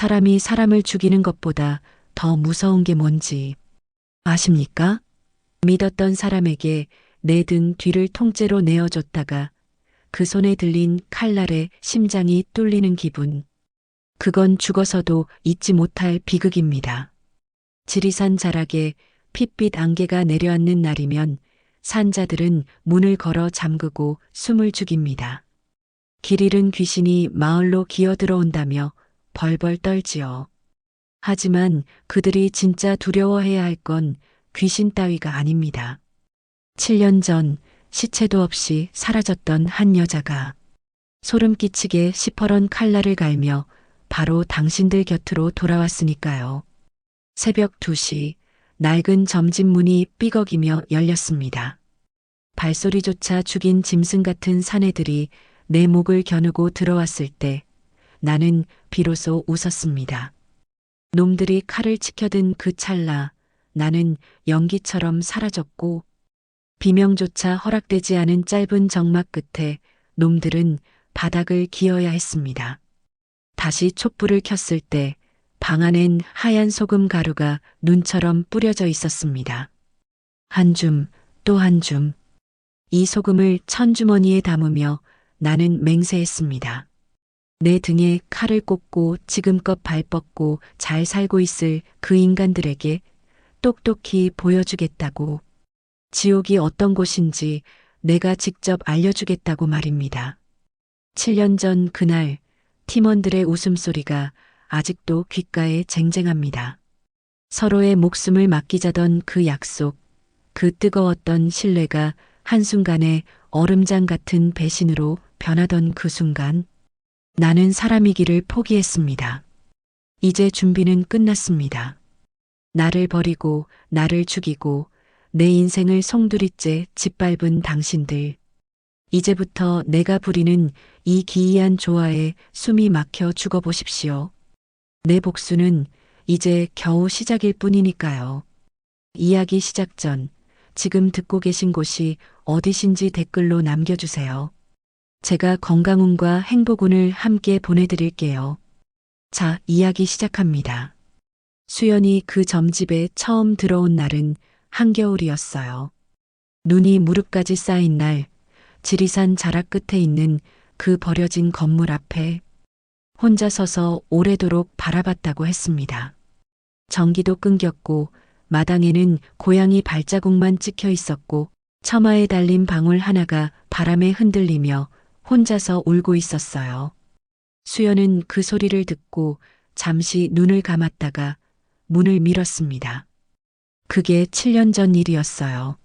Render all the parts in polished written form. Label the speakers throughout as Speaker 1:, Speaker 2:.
Speaker 1: 사람이 사람을 죽이는 것보다 더 무서운 게 뭔지 아십니까? 믿었던 사람에게 내 등 뒤를 통째로 내어줬다가 그 손에 들린 칼날에 심장이 뚫리는 기분. 그건 죽어서도 잊지 못할 비극입니다. 지리산 자락에 핏빛 안개가 내려앉는 날이면 산자들은 문을 걸어 잠그고 숨을 죽입니다. 길 잃은 귀신이 마을로 기어들어온다며 벌벌 떨지요. 하지만 그들이 진짜 두려워해야 할 건 귀신 따위가 아닙니다. 7년 전 시체도 없이 사라졌던 한 여자가 소름 끼치게 시퍼런 칼날을 갈며 바로 당신들 곁으로 돌아왔으니까요. 새벽 2시 낡은 점집 문이 삐걱이며 열렸습니다. 발소리조차 죽인 짐승 같은 사내들이 내 목을 겨누고 들어왔을 때 나는 비로소 웃었습니다. 놈들이 칼을 치켜든 그 찰나 나는 연기처럼 사라졌고 비명조차 허락되지 않은 짧은 정막 끝에 놈들은 바닥을 기어야 했습니다. 다시 촛불을 켰을 때 방 안엔 하얀 소금 가루가 눈처럼 뿌려져 있었습니다. 한 줌, 또 한 줌. 이 소금을 천주머니에 담으며 나는 맹세했습니다. 내 등에 칼을 꽂고 지금껏 발 뻗고 잘 살고 있을 그 인간들에게 똑똑히 보여주겠다고. 지옥이 어떤 곳인지 내가 직접 알려주겠다고 말입니다. 7년 전 그날 팀원들의 웃음소리가 아직도 귓가에 쟁쟁합니다. 서로의 목숨을 맡기자던 그 약속, 그 뜨거웠던 신뢰가 한순간에 얼음장 같은 배신으로 변하던 그 순간 나는 사람이기를 포기했습니다. 이제 준비는 끝났습니다. 나를 버리고 나를 죽이고 내 인생을 송두리째 짓밟은 당신들. 이제부터 내가 부리는 이 기이한 조화에 숨이 막혀 죽어보십시오. 내 복수는 이제 겨우 시작일 뿐이니까요. 이야기 시작 전 지금 듣고 계신 곳이 어디신지 댓글로 남겨주세요. 제가 건강운과 행복운을 함께 보내드릴게요. 자, 이야기 시작합니다. 수연이 그 점집에 처음 들어온 날은 한겨울이었어요. 눈이 무릎까지 쌓인 날, 지리산 자락 끝에 있는 그 버려진 건물 앞에 혼자 서서 오래도록 바라봤다고 했습니다. 전기도 끊겼고 마당에는 고양이 발자국만 찍혀 있었고 처마에 달린 방울 하나가 바람에 흔들리며 혼자서 울고 있었어요. 수연은 그 소리를 듣고 잠시 눈을 감았다가 문을 밀었습니다. 그게 7년 전 일이었어요.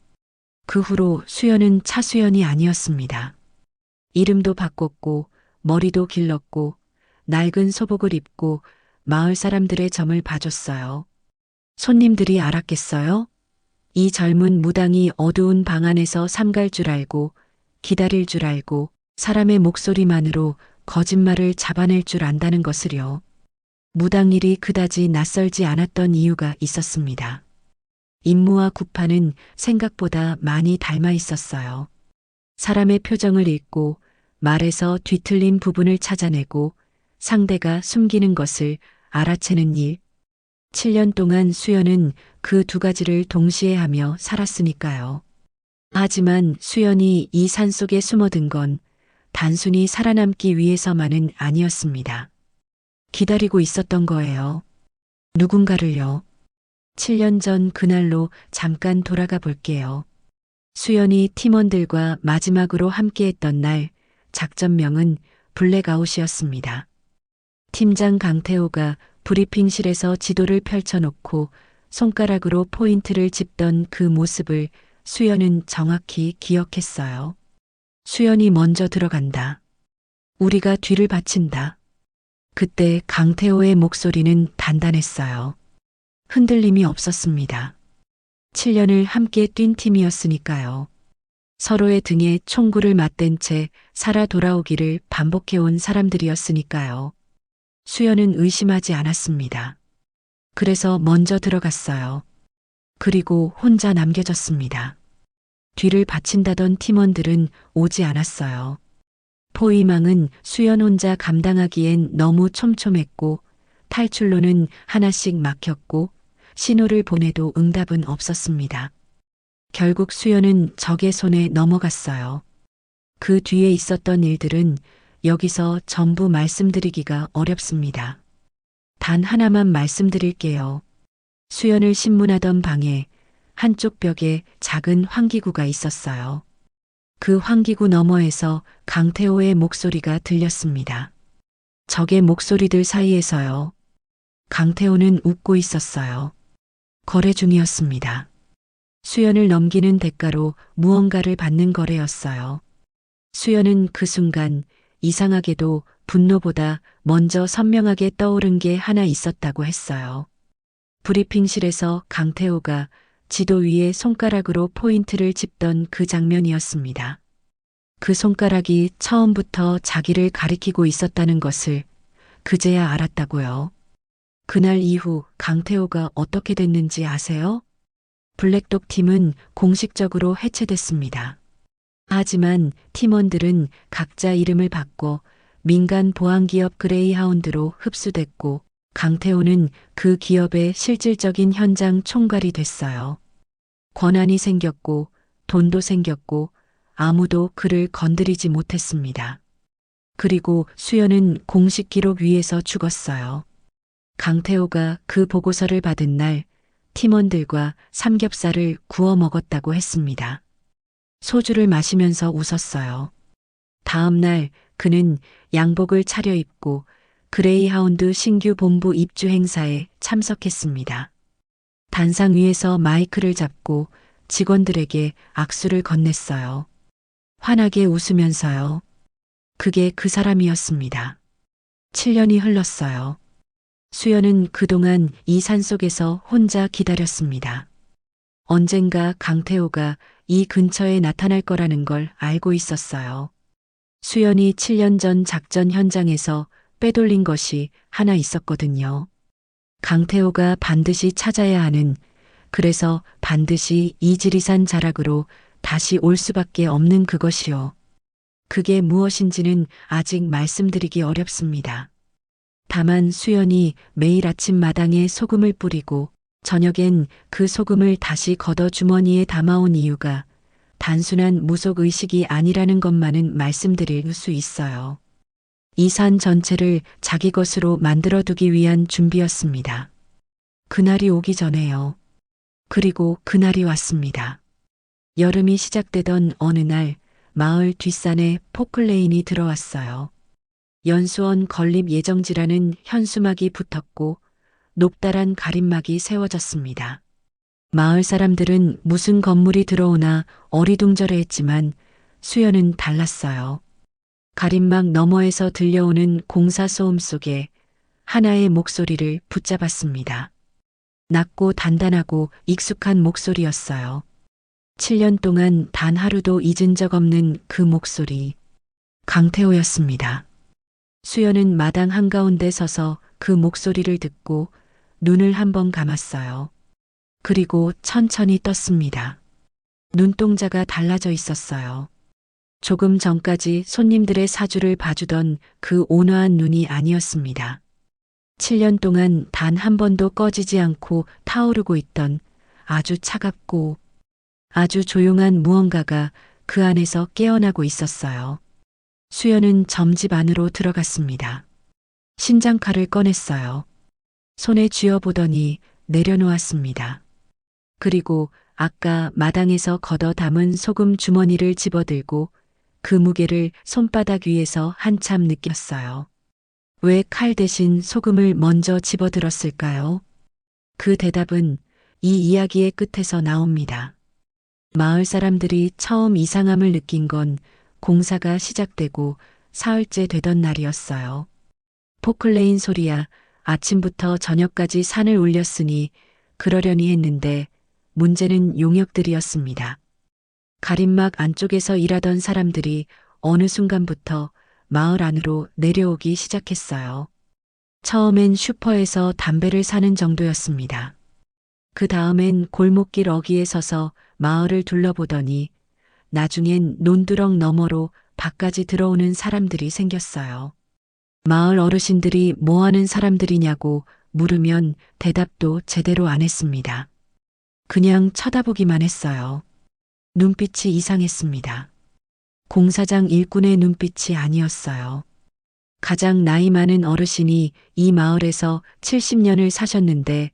Speaker 1: 그 후로 수연은 차수연이 아니었습니다. 이름도 바꿨고 머리도 길렀고 낡은 소복을 입고 마을 사람들의 점을 봐줬어요. 손님들이 알았겠어요? 이 젊은 무당이 어두운 방 안에서 삼갈 줄 알고 기다릴 줄 알고 사람의 목소리만으로 거짓말을 잡아낼 줄 안다는 것을요. 무당일이 그다지 낯설지 않았던 이유가 있었습니다. 임무와 구파는 생각보다 많이 닮아 있었어요. 사람의 표정을 읽고 말에서 뒤틀린 부분을 찾아내고 상대가 숨기는 것을 알아채는 일. 7년 동안 수연은 그 두 가지를 동시에 하며 살았으니까요. 하지만 수연이 이 산속에 숨어든 건 단순히 살아남기 위해서만은 아니었습니다. 기다리고 있었던 거예요. 누군가를요. 7년 전 그날로 잠깐 돌아가 볼게요. 수연이 팀원들과 마지막으로 함께했던 날, 작전명은 블랙아웃이었습니다. 팀장 강태호가 브리핑실에서 지도를 펼쳐놓고 손가락으로 포인트를 짚던 그 모습을 수연은 정확히 기억했어요. 수연이 먼저 들어간다. 우리가 뒤를 받친다. 그때 강태호의 목소리는 단단했어요. 흔들림이 없었습니다. 7년을 함께 뛴 팀이었으니까요. 서로의 등에 총구를 맞댄 채 살아 돌아오기를 반복해온 사람들이었으니까요. 수연은 의심하지 않았습니다. 그래서 먼저 들어갔어요. 그리고 혼자 남겨졌습니다. 뒤를 받친다던 팀원들은 오지 않았어요. 포위망은 수연 혼자 감당하기엔 너무 촘촘했고 탈출로는 하나씩 막혔고 신호를 보내도 응답은 없었습니다. 결국 수연은 적의 손에 넘어갔어요. 그 뒤에 있었던 일들은 여기서 전부 말씀드리기가 어렵습니다. 단 하나만 말씀드릴게요. 수연을 신문하던 방에 한쪽 벽에 작은 환기구가 있었어요. 그 환기구 너머에서 강태호의 목소리가 들렸습니다. 적의 목소리들 사이에서요. 강태호는 웃고 있었어요. 거래 중이었습니다. 수연을 넘기는 대가로 무언가를 받는 거래였어요. 수연은 그 순간 이상하게도 분노보다 먼저 선명하게 떠오른 게 하나 있었다고 했어요. 브리핑실에서 강태호가 지도 위에 손가락으로 포인트를 짚던 그 장면이었습니다. 그 손가락이 처음부터 자기를 가리키고 있었다는 것을 그제야 알았다고요. 그날 이후 강태호가 어떻게 됐는지 아세요? 블랙독 팀은 공식적으로 해체됐습니다. 하지만 팀원들은 각자 이름을 바꿔 민간 보안기업 그레이하운드로 흡수됐고 강태호는 그 기업의 실질적인 현장 총괄이 됐어요. 권한이 생겼고 돈도 생겼고 아무도 그를 건드리지 못했습니다. 그리고 수연은 공식 기록 위에서 죽었어요. 강태호가 그 보고서를 받은 날 팀원들과 삼겹살을 구워 먹었다고 했습니다. 소주를 마시면서 웃었어요. 다음 날 그는 양복을 차려입고 그레이하운드 신규 본부 입주 행사에 참석했습니다. 단상 위에서 마이크를 잡고 직원들에게 악수를 건넸어요. 환하게 웃으면서요. 그게 그 사람이었습니다. 7년이 흘렀어요. 수연은 그동안 이 산속에서 혼자 기다렸습니다. 언젠가 강태호가 이 근처에 나타날 거라는 걸 알고 있었어요. 수연이 7년 전 작전 현장에서 빼돌린 것이 하나 있었거든요. 강태호가 반드시 찾아야 하는, 그래서 반드시 이 지리산 자락으로 다시 올 수밖에 없는 그것이요. 그게 무엇인지는 아직 말씀드리기 어렵습니다. 다만 수연이 매일 아침 마당에 소금을 뿌리고 저녁엔 그 소금을 다시 걷어 주머니에 담아온 이유가 단순한 무속의식이 아니라는 것만은 말씀드릴 수 있어요. 이 산 전체를 자기 것으로 만들어두기 위한 준비였습니다. 그날이 오기 전에요. 그리고 그날이 왔습니다. 여름이 시작되던 어느 날 마을 뒷산에 포클레인이 들어왔어요. 연수원 건립 예정지라는 현수막이 붙었고 높다란 가림막이 세워졌습니다. 마을 사람들은 무슨 건물이 들어오나 어리둥절해했지만 수연은 달랐어요. 가림막 너머에서 들려오는 공사 소음 속에 하나의 목소리를 붙잡았습니다. 낮고 단단하고 익숙한 목소리였어요. 7년 동안 단 하루도 잊은 적 없는 그 목소리. 강태호였습니다. 수연은 마당 한가운데 서서 그 목소리를 듣고 눈을 한번 감았어요. 그리고 천천히 떴습니다. 눈동자가 달라져 있었어요. 조금 전까지 손님들의 사주를 봐주던 그 온화한 눈이 아니었습니다. 7년 동안 단 한 번도 꺼지지 않고 타오르고 있던 아주 차갑고 아주 조용한 무언가가 그 안에서 깨어나고 있었어요. 수연은 점집 안으로 들어갔습니다. 신장칼을 꺼냈어요. 손에 쥐어보더니 내려놓았습니다. 그리고 아까 마당에서 걷어 담은 소금 주머니를 집어들고 그 무게를 손바닥 위에서 한참 느꼈어요. 왜 칼 대신 소금을 먼저 집어들었을까요? 그 대답은 이 이야기의 끝에서 나옵니다. 마을 사람들이 처음 이상함을 느낀 건 공사가 시작되고 사흘째 되던 날이었어요. 포클레인 소리야 아침부터 저녁까지 산을 울렸으니 그러려니 했는데 문제는 용역들이었습니다. 가림막 안쪽에서 일하던 사람들이 어느 순간부터 마을 안으로 내려오기 시작했어요. 처음엔 슈퍼에서 담배를 사는 정도였습니다. 그 다음엔 골목길 어귀에 서서 마을을 둘러보더니 나중엔 논두렁 너머로 밖까지 들어오는 사람들이 생겼어요. 마을 어르신들이 뭐 하는 사람들이냐고 물으면 대답도 제대로 안 했습니다. 그냥 쳐다보기만 했어요. 눈빛이 이상했습니다. 공사장 일꾼의 눈빛이 아니었어요. 가장 나이 많은 어르신이 이 마을에서 70년을 사셨는데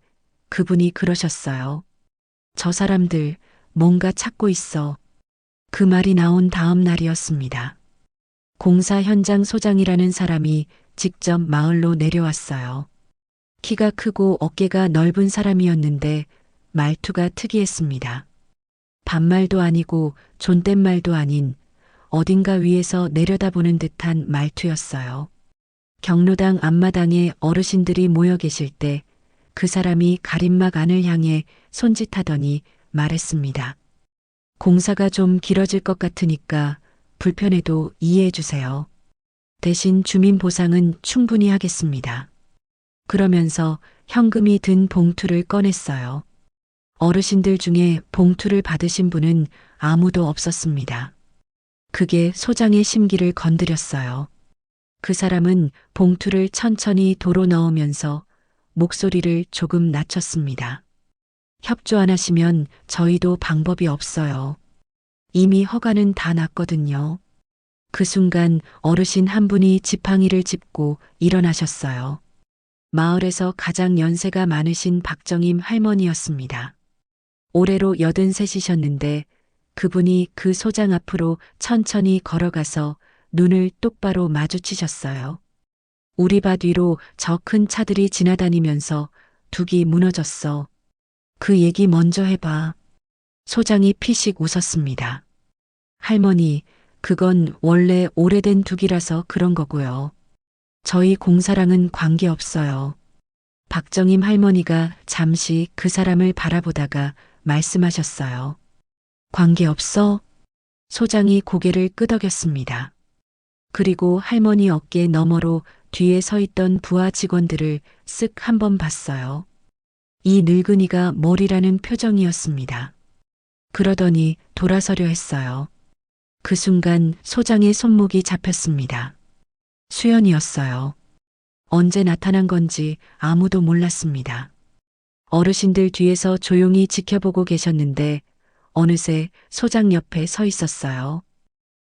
Speaker 1: 그분이 그러셨어요. 저 사람들 뭔가 찾고 있어. 그 말이 나온 다음 날이었습니다. 공사 현장 소장이라는 사람이 직접 마을로 내려왔어요. 키가 크고 어깨가 넓은 사람이었는데 말투가 특이했습니다. 반말도 아니고 존댓말도 아닌 어딘가 위에서 내려다보는 듯한 말투였어요. 경로당 앞마당에 어르신들이 모여 계실 때 그 사람이 가림막 안을 향해 손짓하더니 말했습니다. 공사가 좀 길어질 것 같으니까 불편해도 이해해 주세요. 대신 주민 보상은 충분히 하겠습니다. 그러면서 현금이 든 봉투를 꺼냈어요. 어르신들 중에 봉투를 받으신 분은 아무도 없었습니다. 그게 소장의 심기를 건드렸어요. 그 사람은 봉투를 천천히 도로 넣으면서 목소리를 조금 낮췄습니다. 협조 안 하시면 저희도 방법이 없어요. 이미 허가는 다 났거든요. 그 순간 어르신 한 분이 지팡이를 짚고 일어나셨어요. 마을에서 가장 연세가 많으신 박정임 할머니였습니다. 올해로 83이셨는데 그분이 그 소장 앞으로 천천히 걸어가서 눈을 똑바로 마주치셨어요. 우리 밭 위로 저 큰 차들이 지나다니면서 둑이 무너졌어. 그 얘기 먼저 해봐. 소장이 피식 웃었습니다. 할머니, 그건 원래 오래된 둑이라서 그런 거고요. 저희 공사랑은 관계없어요. 박정임 할머니가 잠시 그 사람을 바라보다가 말씀하셨어요. 관계없어? 소장이 고개를 끄덕였습니다. 그리고 할머니 어깨 너머로 뒤에 서 있던 부하 직원들을 쓱 한번 봤어요. 이 늙은이가 뭘이라는 표정이었습니다. 그러더니 돌아서려 했어요. 그 순간 소장의 손목이 잡혔습니다. 수연이었어요. 언제 나타난 건지 아무도 몰랐습니다. 어르신들 뒤에서 조용히 지켜보고 계셨는데 어느새 소장 옆에 서 있었어요.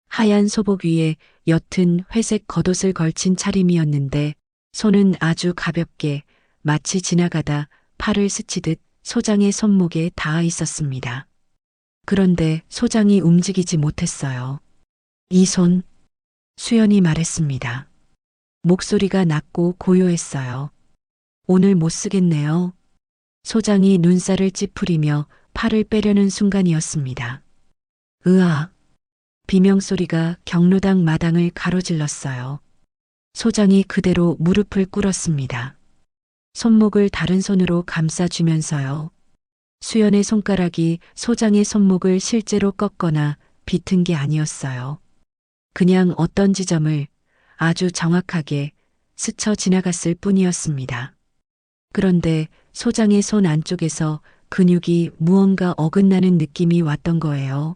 Speaker 1: 하얀 소복 위에 옅은 회색 겉옷을 걸친 차림이었는데 손은 아주 가볍게 마치 지나가다 팔을 스치듯 소장의 손목에 닿아 있었습니다. 그런데 소장이 움직이지 못했어요. 이 손, 수연이 말했습니다. 목소리가 낮고 고요했어요. 오늘 못 쓰겠네요. 소장이 눈살을 찌푸리며 팔을 빼려는 순간이었습니다. 으아! 비명소리가 경로당 마당을 가로질렀어요. 소장이 그대로 무릎을 꿇었습니다. 손목을 다른 손으로 감싸주면서요. 수연의 손가락이 소장의 손목을 실제로 꺾거나 비튼 게 아니었어요. 그냥 어떤 지점을 아주 정확하게 스쳐 지나갔을 뿐이었습니다. 그런데 소장의 손 안쪽에서 근육이 무언가 어긋나는 느낌이 왔던 거예요.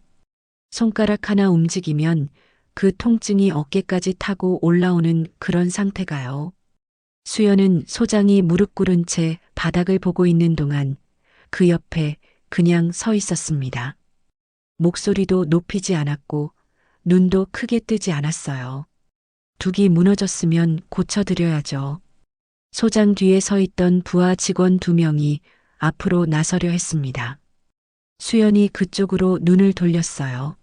Speaker 1: 손가락 하나 움직이면 그 통증이 어깨까지 타고 올라오는 그런 상태가요. 수연은 소장이 무릎 꿇은 채 바닥을 보고 있는 동안 그 옆에 그냥 서 있었습니다. 목소리도 높이지 않았고 눈도 크게 뜨지 않았어요. 둑이 무너졌으면 고쳐드려야죠. 소장 뒤에 서 있던 부하 직원 2명이 앞으로 나서려 했습니다. 수연이 그쪽으로 눈을 돌렸어요.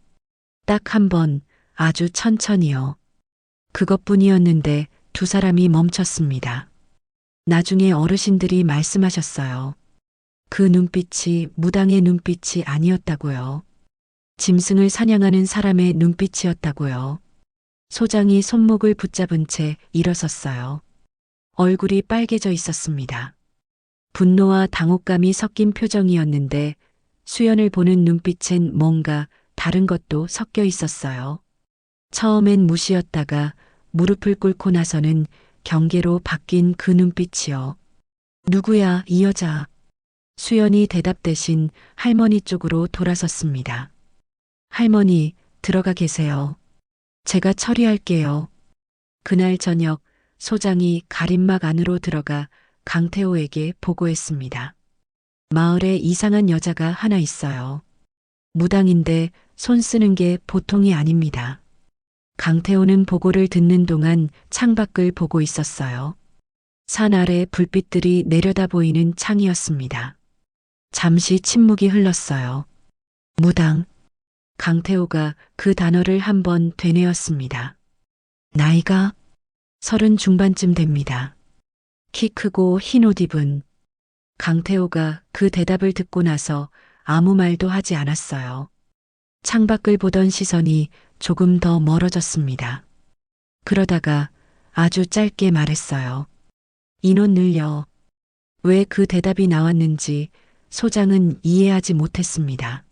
Speaker 1: 딱 한 번, 아주 천천히요. 그것뿐이었는데 두 사람이 멈췄습니다. 나중에 어르신들이 말씀하셨어요. 그 눈빛이 무당의 눈빛이 아니었다고요. 짐승을 사냥하는 사람의 눈빛이었다고요. 소장이 손목을 붙잡은 채 일어섰어요. 얼굴이 빨개져 있었습니다. 분노와 당혹감이 섞인 표정이었는데 수연을 보는 눈빛엔 뭔가 다른 것도 섞여 있었어요. 처음엔 무시였다가 무릎을 꿇고 나서는 경계로 바뀐 그 눈빛이요. 누구야, 이 여자? 수연이 대답 대신 할머니 쪽으로 돌아섰습니다. 할머니, 들어가 계세요. 제가 처리할게요. 그날 저녁 소장이 가림막 안으로 들어가 강태호에게 보고했습니다. 마을에 이상한 여자가 하나 있어요. 무당인데 손 쓰는 게 보통이 아닙니다. 강태호는 보고를 듣는 동안 창밖을 보고 있었어요. 산 아래 불빛들이 내려다 보이는 창이었습니다. 잠시 침묵이 흘렀어요. 무당. 강태호가 그 단어를 한번 되뇌었습니다. 나이가 30 중반쯤 됩니다. 키 크고 흰 옷 입은. 강태호가 그 대답을 듣고 나서 아무 말도 하지 않았어요. 창밖을 보던 시선이 조금 더 멀어졌습니다. 그러다가 아주 짧게 말했어요. 인원 늘려. 왜 그 대답이 나왔는지 소장은 이해하지 못했습니다.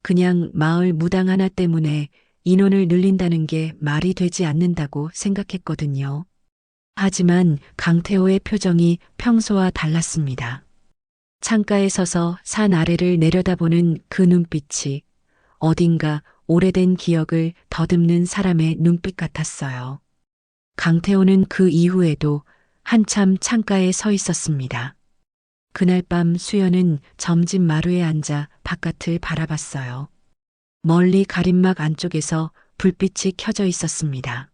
Speaker 1: 그냥 마을 무당 하나 때문에 인원을 늘린다는 게 말이 되지 않는다고 생각했거든요. 하지만 강태호의 표정이 평소와 달랐습니다. 창가에 서서 산 아래를 내려다보는 그 눈빛이 어딘가 오래된 기억을 더듬는 사람의 눈빛 같았어요. 강태호는 그 이후에도 한참 창가에 서 있었습니다. 그날 밤 수연은 점집 마루에 앉아 바깥을 바라봤어요. 멀리 가림막 안쪽에서 불빛이 켜져 있었습니다.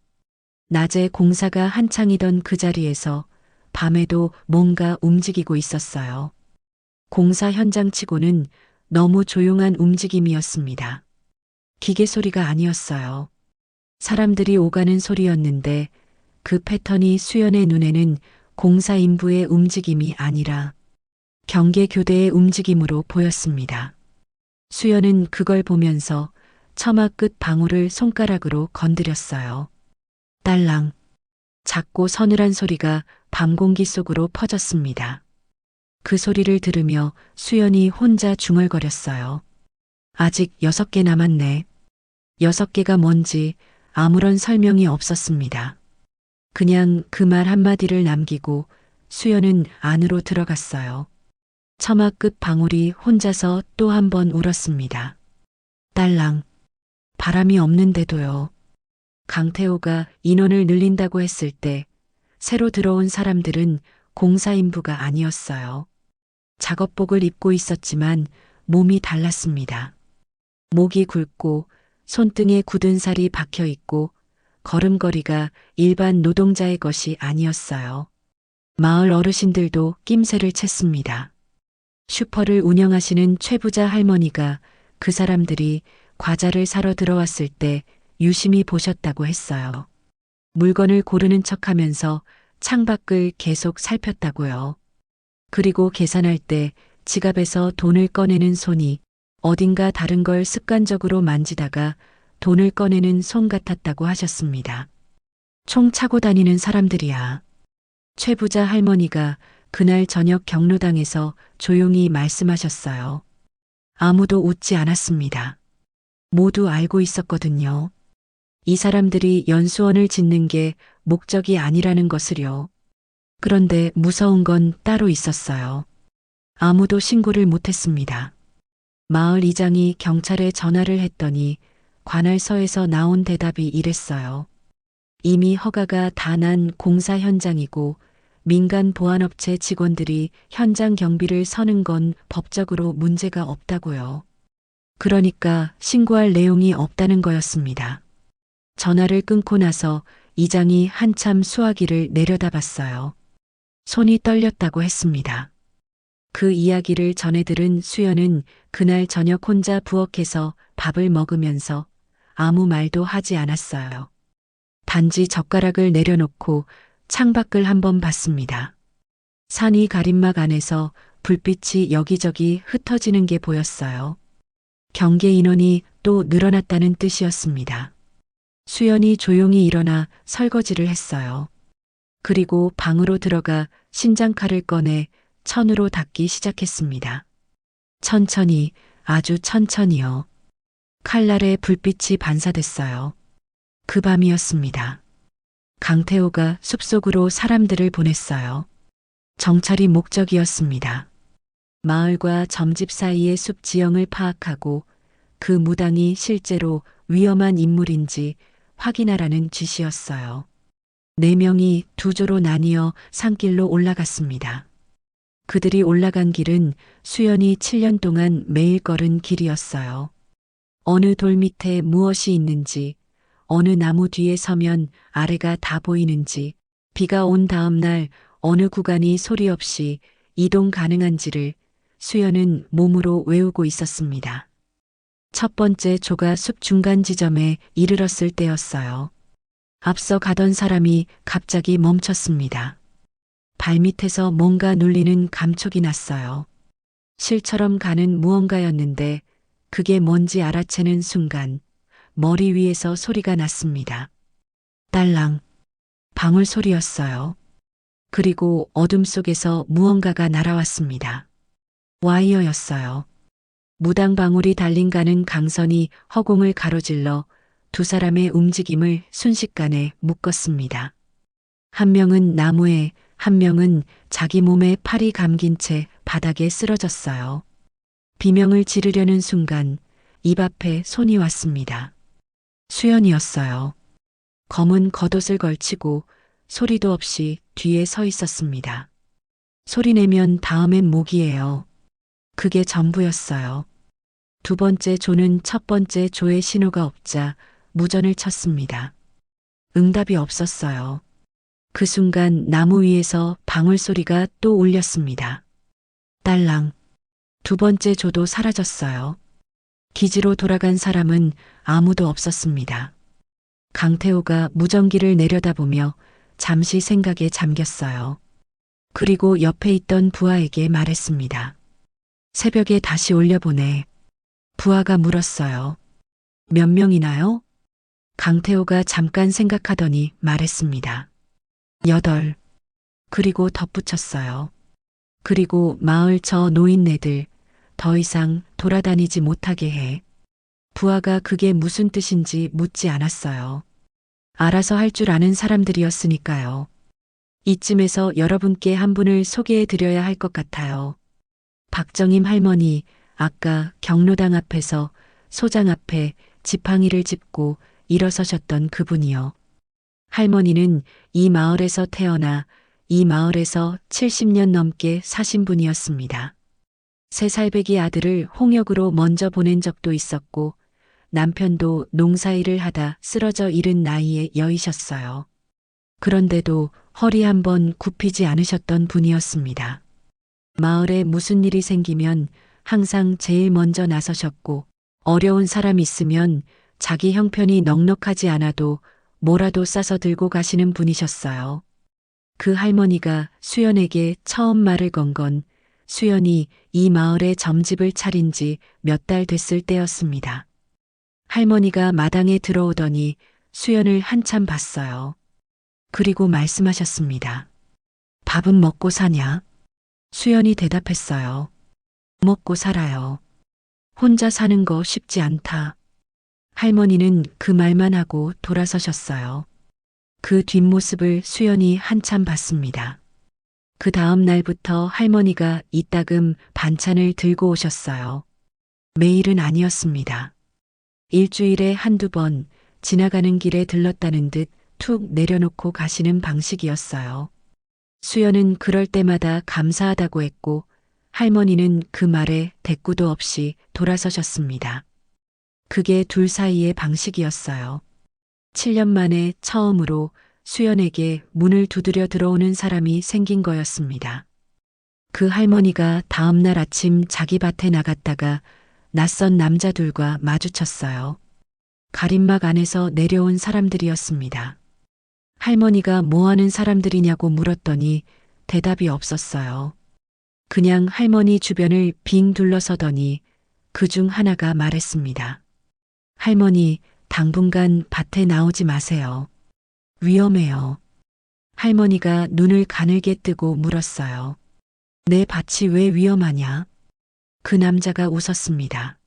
Speaker 1: 낮에 공사가 한창이던 그 자리에서 밤에도 뭔가 움직이고 있었어요. 공사 현장치고는 너무 조용한 움직임이었습니다. 기계 소리가 아니었어요. 사람들이 오가는 소리였는데 그 패턴이 수연의 눈에는 공사 인부의 움직임이 아니라 경계 교대의 움직임으로 보였습니다. 수연은 그걸 보면서 처마 끝 방울을 손가락으로 건드렸어요. 딸랑. 작고 서늘한 소리가 밤 공기 속으로 퍼졌습니다. 그 소리를 들으며 수연이 혼자 중얼거렸어요. 아직 6개 남았네. 6개가 뭔지 아무런 설명이 없었습니다. 그냥 그 말 한마디를 남기고 수연은 안으로 들어갔어요. 처마 끝 방울이 혼자서 또 한 번 울었습니다. 딸랑. 바람이 없는데도요. 강태호가 인원을 늘린다고 했을 때 새로 들어온 사람들은 공사인부가 아니었어요. 작업복을 입고 있었지만 몸이 달랐습니다. 목이 굵고 손등에 굳은 살이 박혀 있고 걸음걸이가 일반 노동자의 것이 아니었어요. 마을 어르신들도 낌새를 챘습니다. 슈퍼를 운영하시는 최부자 할머니가 그 사람들이 과자를 사러 들어왔을 때 유심히 보셨다고 했어요. 물건을 고르는 척하면서 창밖을 계속 살폈다고요. 그리고 계산할 때 지갑에서 돈을 꺼내는 손이 어딘가 다른 걸 습관적으로 만지다가 돈을 꺼내는 손 같았다고 하셨습니다. 총 차고 다니는 사람들이야. 최부자 할머니가 그날 저녁 경로당에서 조용히 말씀하셨어요. 아무도 웃지 않았습니다. 모두 알고 있었거든요. 이 사람들이 연수원을 짓는 게 목적이 아니라는 것을요. 그런데 무서운 건 따로 있었어요. 아무도 신고를 못했습니다. 마을 이장이 경찰에 전화를 했더니 관할서에서 나온 대답이 이랬어요. 이미 허가가 다 난 공사 현장이고 민간 보안업체 직원들이 현장 경비를 서는 건 법적으로 문제가 없다고요. 그러니까 신고할 내용이 없다는 거였습니다. 전화를 끊고 나서 이장이 한참 수화기를 내려다봤어요. 손이 떨렸다고 했습니다. 그 이야기를 전해 들은 수연은 그날 저녁 혼자 부엌에서 밥을 먹으면서 아무 말도 하지 않았어요. 단지 젓가락을 내려놓고 창밖을 한번 봤습니다. 산이 가림막 안에서 불빛이 여기저기 흩어지는 게 보였어요. 경계 인원이 또 늘어났다는 뜻이었습니다. 수연이 조용히 일어나 설거지를 했어요. 그리고 방으로 들어가 신장칼을 꺼내 천으로 닦기 시작했습니다. 천천히, 아주 천천히요. 칼날에 불빛이 반사됐어요. 그 밤이었습니다. 강태호가 숲속으로 사람들을 보냈어요. 정찰이 목적이었습니다. 마을과 점집 사이의 숲 지형을 파악하고 그 무당이 실제로 위험한 인물인지 확인하라는 지시였어요. 네 명이 두 조로 나뉘어 산길로 올라갔습니다. 그들이 올라간 길은 수연이 7년 동안 매일 걸은 길이었어요. 어느 돌 밑에 무엇이 있는지, 어느 나무 뒤에 서면 아래가 다 보이는지, 비가 온 다음 날 어느 구간이 소리 없이 이동 가능한지를 수연은 몸으로 외우고 있었습니다. 첫 번째 조가 숲 중간 지점에 이르렀을 때였어요. 앞서 가던 사람이 갑자기 멈췄습니다. 발밑에서 뭔가 눌리는 감촉이 났어요. 실처럼 가는 무언가였는데 그게 뭔지 알아채는 순간 머리 위에서 소리가 났습니다. 딸랑. 방울 소리였어요. 그리고 어둠 속에서 무언가가 날아왔습니다. 와이어였어요. 무당방울이 달린 가는 강선이 허공을 가로질러 두 사람의 움직임을 순식간에 묶었습니다. 한 명은 나무에, 한 명은 자기 몸에 팔이 감긴 채 바닥에 쓰러졌어요. 비명을 지르려는 순간 입 앞에 손이 왔습니다. 수연이었어요. 검은 겉옷을 걸치고 소리도 없이 뒤에 서 있었습니다. 소리내면 다음엔 목이에요. 그게 전부였어요. 두 번째 조는 첫 번째 조의 신호가 없자 무전을 쳤습니다. 응답이 없었어요. 그 순간 나무 위에서 방울 소리가 또 울렸습니다. 딸랑. 두 번째 조도 사라졌어요. 기지로 돌아간 사람은 아무도 없었습니다. 강태호가 무전기를 내려다보며 잠시 생각에 잠겼어요. 그리고 옆에 있던 부하에게 말했습니다. 새벽에 다시 올려보내. 부하가 물었어요. 몇 명이나요? 강태호가 잠깐 생각하더니 말했습니다. 8. 그리고 덧붙였어요. 그리고 마을 저 노인네들 더 이상 돌아다니지 못하게 해. 부하가 그게 무슨 뜻인지 묻지 않았어요. 알아서 할 줄 아는 사람들이었으니까요. 이쯤에서 여러분께 한 분을 소개해 드려야 할 것 같아요. 박정임 할머니, 아까 경로당 앞에서 소장 앞에 지팡이를 짚고 일어서셨던 그분이요. 할머니는 이 마을에서 태어나 이 마을에서 70년 넘게 사신 분이었습니다. 3살배기 아들을 홍역으로 먼저 보낸 적도 있었고 남편도 농사일을 하다 쓰러져 잃은 나이에 여이셨어요. 그런데도 허리 한번 굽히지 않으셨던 분이었습니다. 마을에 무슨 일이 생기면 항상 제일 먼저 나서셨고 어려운 사람 있으면 자기 형편이 넉넉하지 않아도 뭐라도 싸서 들고 가시는 분이셨어요. 그 할머니가 수연에게 처음 말을 건 건 수연이 이 마을에 점집을 차린 지 몇 달 됐을 때였습니다. 할머니가 마당에 들어오더니 수연을 한참 봤어요. 그리고 말씀하셨습니다. 밥은 먹고 사냐? 수연이 대답했어요. 먹고 살아요. 혼자 사는 거 쉽지 않다. 할머니는 그 말만 하고 돌아서셨어요. 그 뒷모습을 수연이 한참 봤습니다. 그 다음 날부터 할머니가 이따금 반찬을 들고 오셨어요. 매일은 아니었습니다. 일주일에 한두 번 지나가는 길에 들렀다는 듯 툭 내려놓고 가시는 방식이었어요. 수연은 그럴 때마다 감사하다고 했고 할머니는 그 말에 대꾸도 없이 돌아서셨습니다. 그게 둘 사이의 방식이었어요. 7년 만에 처음으로 수연에게 문을 두드려 들어오는 사람이 생긴 거였습니다. 그 할머니가 다음날 아침 자기 밭에 나갔다가 낯선 남자들과 마주쳤어요. 가림막 안에서 내려온 사람들이었습니다. 할머니가 뭐 하는 사람들이냐고 물었더니 대답이 없었어요. 그냥 할머니 주변을 빙 둘러서더니 그중 하나가 말했습니다. 할머니, 당분간 밭에 나오지 마세요. 위험해요. 할머니가 눈을 가늘게 뜨고 물었어요. 내 밭이 왜 위험하냐? 그 남자가 웃었습니다.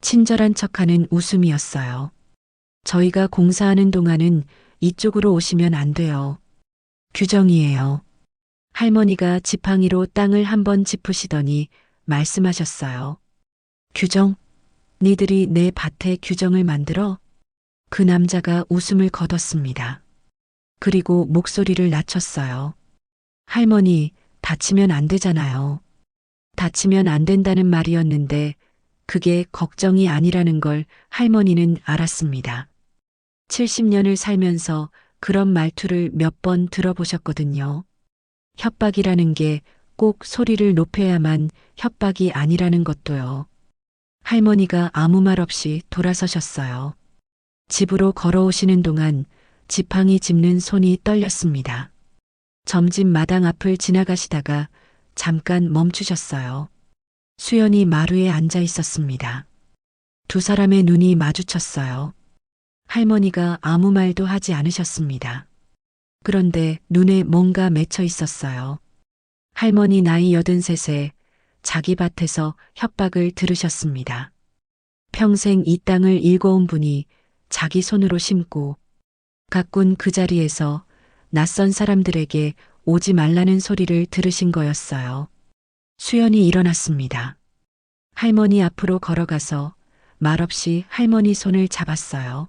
Speaker 1: 친절한 척하는 웃음이었어요. 저희가 공사하는 동안은 이쪽으로 오시면 안 돼요. 규정이에요. 할머니가 지팡이로 땅을 한번 짚으시더니 말씀하셨어요. 규정? 니들이 내 밭에 규정을 만들어? 그 남자가 웃음을 거뒀습니다. 그리고 목소리를 낮췄어요. 할머니, 다치면 안 되잖아요. 다치면 안 된다는 말이었는데 그게 걱정이 아니라는 걸 할머니는 알았습니다. 70년을 살면서 그런 말투를 몇 번 들어보셨거든요. 협박이라는 게 꼭 소리를 높여야만 협박이 아니라는 것도요. 할머니가 아무 말 없이 돌아서셨어요. 집으로 걸어오시는 동안 지팡이 짚는 손이 떨렸습니다. 점집 마당 앞을 지나가시다가 잠깐 멈추셨어요. 수연이 마루에 앉아 있었습니다. 두 사람의 눈이 마주쳤어요. 할머니가 아무 말도 하지 않으셨습니다. 그런데 눈에 뭔가 맺혀 있었어요. 할머니 나이 83세 자기 밭에서 협박을 들으셨습니다. 평생 이 땅을 일궈온 분이 자기 손으로 심고 가꾼 그 자리에서 낯선 사람들에게 오지 말라는 소리를 들으신 거였어요. 수연이 일어났습니다. 할머니 앞으로 걸어가서 말없이 할머니 손을 잡았어요.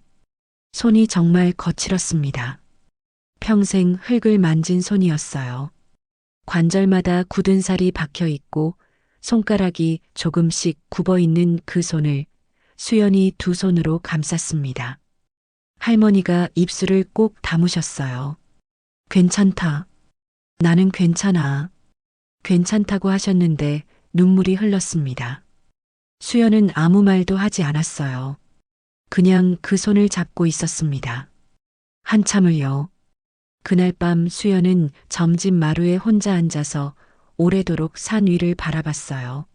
Speaker 1: 손이 정말 거칠었습니다. 평생 흙을 만진 손이었어요. 관절마다 굳은 살이 박혀 있고 손가락이 조금씩 굽어 있는 그 손을 수연이 두 손으로 감쌌습니다. 할머니가 입술을 꼭 다무셨어요. 괜찮다. 나는 괜찮아. 괜찮다고 하셨는데 눈물이 흘렀습니다. 수연은 아무 말도 하지 않았어요. 그냥 그 손을 잡고 있었습니다. 한참을요. 그날 밤 수연은 점집 마루에 혼자 앉아서 오래도록 산 위를 바라봤어요.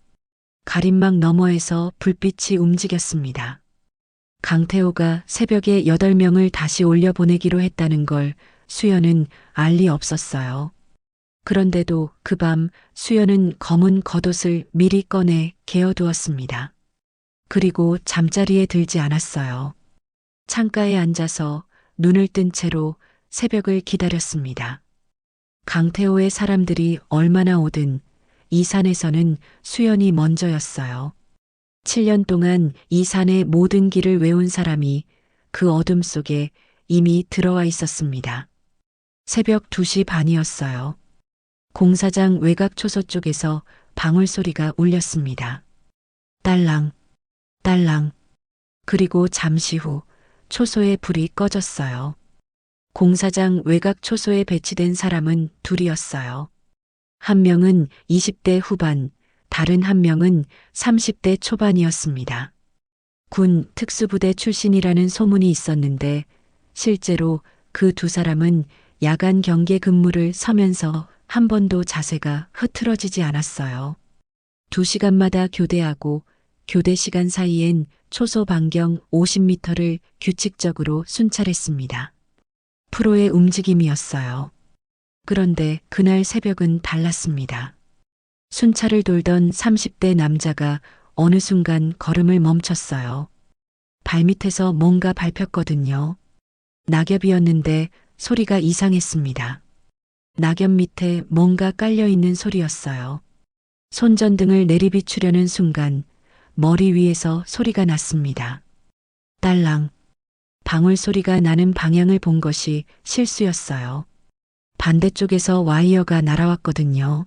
Speaker 1: 가림막 너머에서 불빛이 움직였습니다. 강태호가 새벽에 8명을 다시 올려보내기로 했다는 걸 수연은 알 리 없었어요. 그런데도 그 밤 수연은 검은 겉옷을 미리 꺼내 개어두었습니다. 그리고 잠자리에 들지 않았어요. 창가에 앉아서 눈을 뜬 채로 새벽을 기다렸습니다. 강태호의 사람들이 얼마나 오든 이 산에서는 수연이 먼저였어요. 7년 동안 이 산의 모든 길을 외운 사람이 그 어둠 속에 이미 들어와 있었습니다. 새벽 2시 반이었어요. 공사장 외곽 초소 쪽에서 방울 소리가 울렸습니다. 딸랑, 딸랑. 그리고 잠시 후 초소의 불이 꺼졌어요. 공사장 외곽 초소에 배치된 사람은 둘이었어요. 한 명은 20대 후반, 다른 한 명은 30대 초반이었습니다. 군 특수부대 출신이라는 소문이 있었는데 실제로 그 두 사람은 야간 경계 근무를 서면서 한 번도 자세가 흐트러지지 않았어요. 2시간마다 교대하고 교대 시간 사이엔 초소 반경 50m를 규칙적으로 순찰했습니다. 프로의 움직임이었어요. 그런데 그날 새벽은 달랐습니다. 순찰을 돌던 30대 남자가 어느 순간 걸음을 멈췄어요. 발밑에서 뭔가 밟혔거든요. 낙엽이었는데 소리가 이상했습니다. 낙엽 밑에 뭔가 깔려있는 소리였어요. 손전등을 내리비추려는 순간 머리 위에서 소리가 났습니다. 딸랑. 방울 소리가 나는 방향을 본 것이 실수였어요. 반대쪽에서 와이어가 날아왔거든요.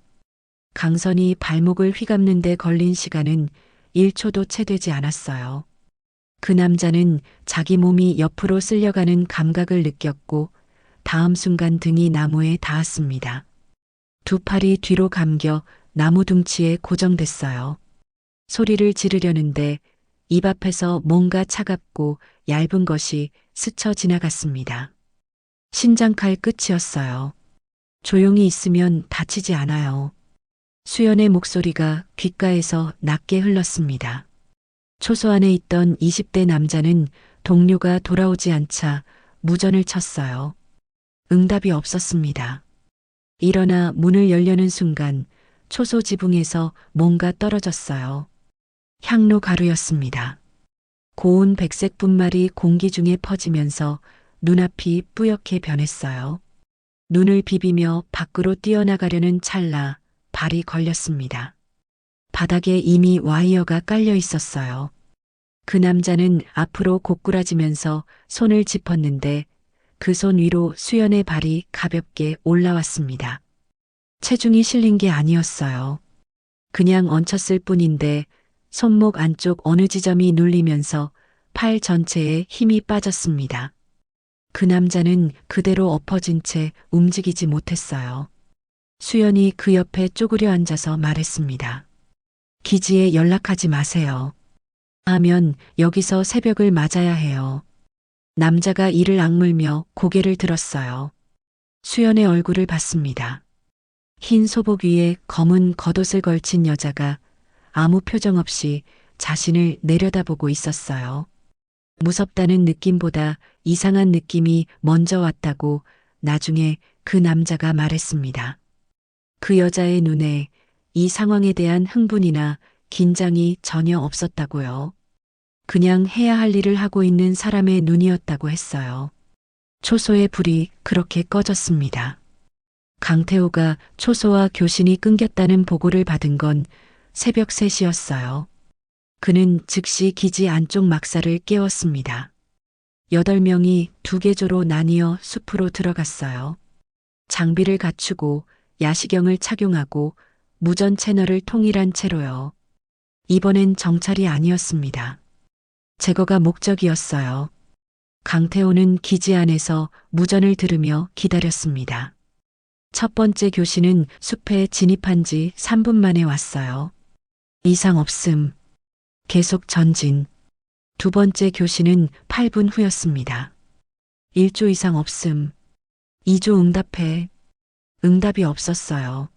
Speaker 1: 강선이 발목을 휘감는 데 걸린 시간은 1초도 채 되지 않았어요. 그 남자는 자기 몸이 옆으로 쓸려가는 감각을 느꼈고 다음 순간 등이 나무에 닿았습니다. 두 팔이 뒤로 감겨 나무 둥치에 고정됐어요. 소리를 지르려는데 입 앞에서 뭔가 차갑고 얇은 것이 스쳐 지나갔습니다. 신장칼 끝이었어요. 조용히 있으면 다치지 않아요. 수연의 목소리가 귓가에서 낮게 흘렀습니다. 초소 안에 있던 20대 남자는 동료가 돌아오지 않자 무전을 쳤어요. 응답이 없었습니다. 일어나 문을 열려는 순간 초소 지붕에서 뭔가 떨어졌어요. 향로 가루였습니다. 고운 백색 분말이 공기 중에 퍼지면서 눈앞이 뿌옇게 변했어요. 눈을 비비며 밖으로 뛰어나가려는 찰나 발이 걸렸습니다. 바닥에 이미 와이어가 깔려 있었어요. 그 남자는 앞으로 고꾸라지면서 손을 짚었는데 그 손 위로 수연의 발이 가볍게 올라왔습니다. 체중이 실린 게 아니었어요. 그냥 얹혔을 뿐인데 손목 안쪽 어느 지점이 눌리면서 팔 전체에 힘이 빠졌습니다. 그 남자는 그대로 엎어진 채 움직이지 못했어요. 수연이 그 옆에 쪼그려 앉아서 말했습니다. 기지에 연락하지 마세요. 하면 여기서 새벽을 맞아야 해요. 남자가 이를 악물며 고개를 들었어요. 수연의 얼굴을 봤습니다. 흰 소복 위에 검은 겉옷을 걸친 여자가 아무 표정 없이 자신을 내려다보고 있었어요. 무섭다는 느낌보다 이상한 느낌이 먼저 왔다고 나중에 그 남자가 말했습니다. 그 여자의 눈에 이 상황에 대한 흥분이나 긴장이 전혀 없었다고요. 그냥 해야 할 일을 하고 있는 사람의 눈이었다고 했어요. 초소의 불이 그렇게 꺼졌습니다. 강태호가 초소와 교신이 끊겼다는 보고를 받은 건 새벽 3시였어요. 그는 즉시 기지 안쪽 막사를 깨웠습니다. 8명이 2개조로 나뉘어 숲으로 들어갔어요. 장비를 갖추고 야시경을 착용하고 무전 채널을 통일한 채로요. 이번엔 정찰이 아니었습니다. 제거가 목적이었어요. 강태호는 기지 안에서 무전을 들으며 기다렸습니다. 첫 번째 교신은 숲에 진입한 지 3분 만에 왔어요. 이상 없음. 계속 전진. 두 번째 교신은 8분 후였습니다. 1조 이상 없음. 2조 응답해. 응답이 없었어요.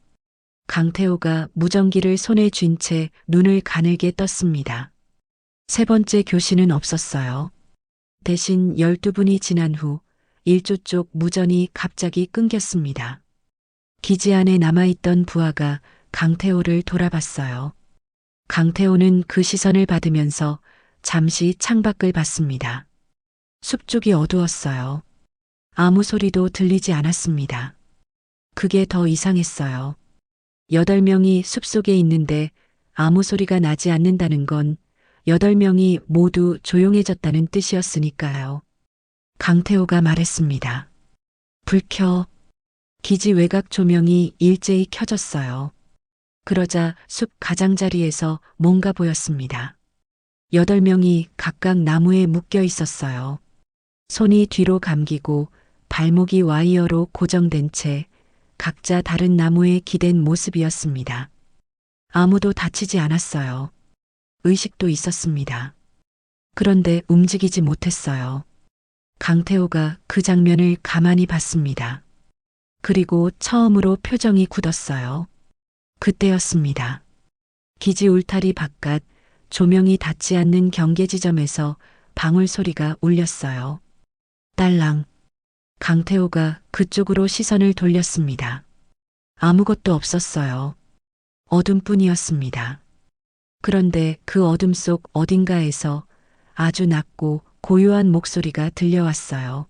Speaker 1: 강태호가 무전기를 손에 쥔 채 눈을 가늘게 떴습니다. 세 번째 교신은 없었어요. 대신 12분이 지난 후 1조 쪽 무전이 갑자기 끊겼습니다. 기지 안에 남아있던 부하가 강태호를 돌아봤어요. 강태호는 그 시선을 받으면서 잠시 창밖을 봤습니다. 숲 쪽이 어두웠어요. 아무 소리도 들리지 않았습니다. 그게 더 이상했어요. 8명이 숲속에 있는데 아무 소리가 나지 않는다는 건 8명이 모두 조용해졌다는 뜻이었으니까요. 강태호가 말했습니다. 불 켜. 기지 외곽 조명이 일제히 켜졌어요. 그러자 숲 가장자리에서 뭔가 보였습니다. 8명이 각각 나무에 묶여 있었어요. 손이 뒤로 감기고 발목이 와이어로 고정된 채 각자 다른 나무에 기댄 모습이었습니다. 아무도 다치지 않았어요. 의식도 있었습니다. 그런데 움직이지 못했어요. 강태호가 그 장면을 가만히 봤습니다. 그리고 처음으로 표정이 굳었어요. 그때였습니다. 기지 울타리 바깥 조명이 닿지 않는 경계 지점에서 방울 소리가 울렸어요. 딸랑. 강태호가 그쪽으로 시선을 돌렸습니다. 아무것도 없었어요. 어둠뿐이었습니다. 그런데 그 어둠 속 어딘가에서 아주 낮고 고요한 목소리가 들려왔어요.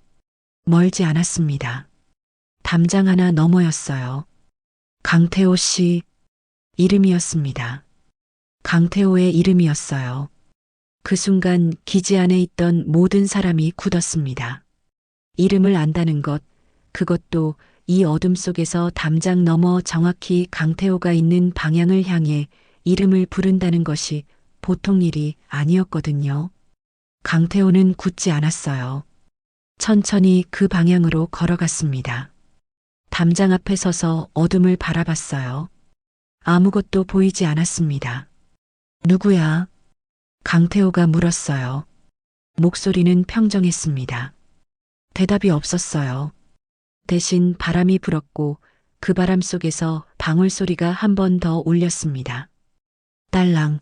Speaker 1: 멀지 않았습니다. 담장 하나 너머였어요. 강태호 씨 이름이었습니다. 강태호의 이름이었어요. 그 순간 기지 안에 있던 모든 사람이 굳었습니다. 이름을 안다는 것, 그것도 이 어둠 속에서 담장 너머 정확히 강태호가 있는 방향을 향해 이름을 부른다는 것이 보통 일이 아니었거든요. 강태호는 굳지 않았어요. 천천히 그 방향으로 걸어갔습니다. 담장 앞에 서서 어둠을 바라봤어요. 아무것도 보이지 않았습니다. 누구야? 강태호가 물었어요. 목소리는 평정했습니다. 대답이 없었어요. 대신 바람이 불었고 그 바람 속에서 방울 소리가 한 번 더 울렸습니다. 딸랑.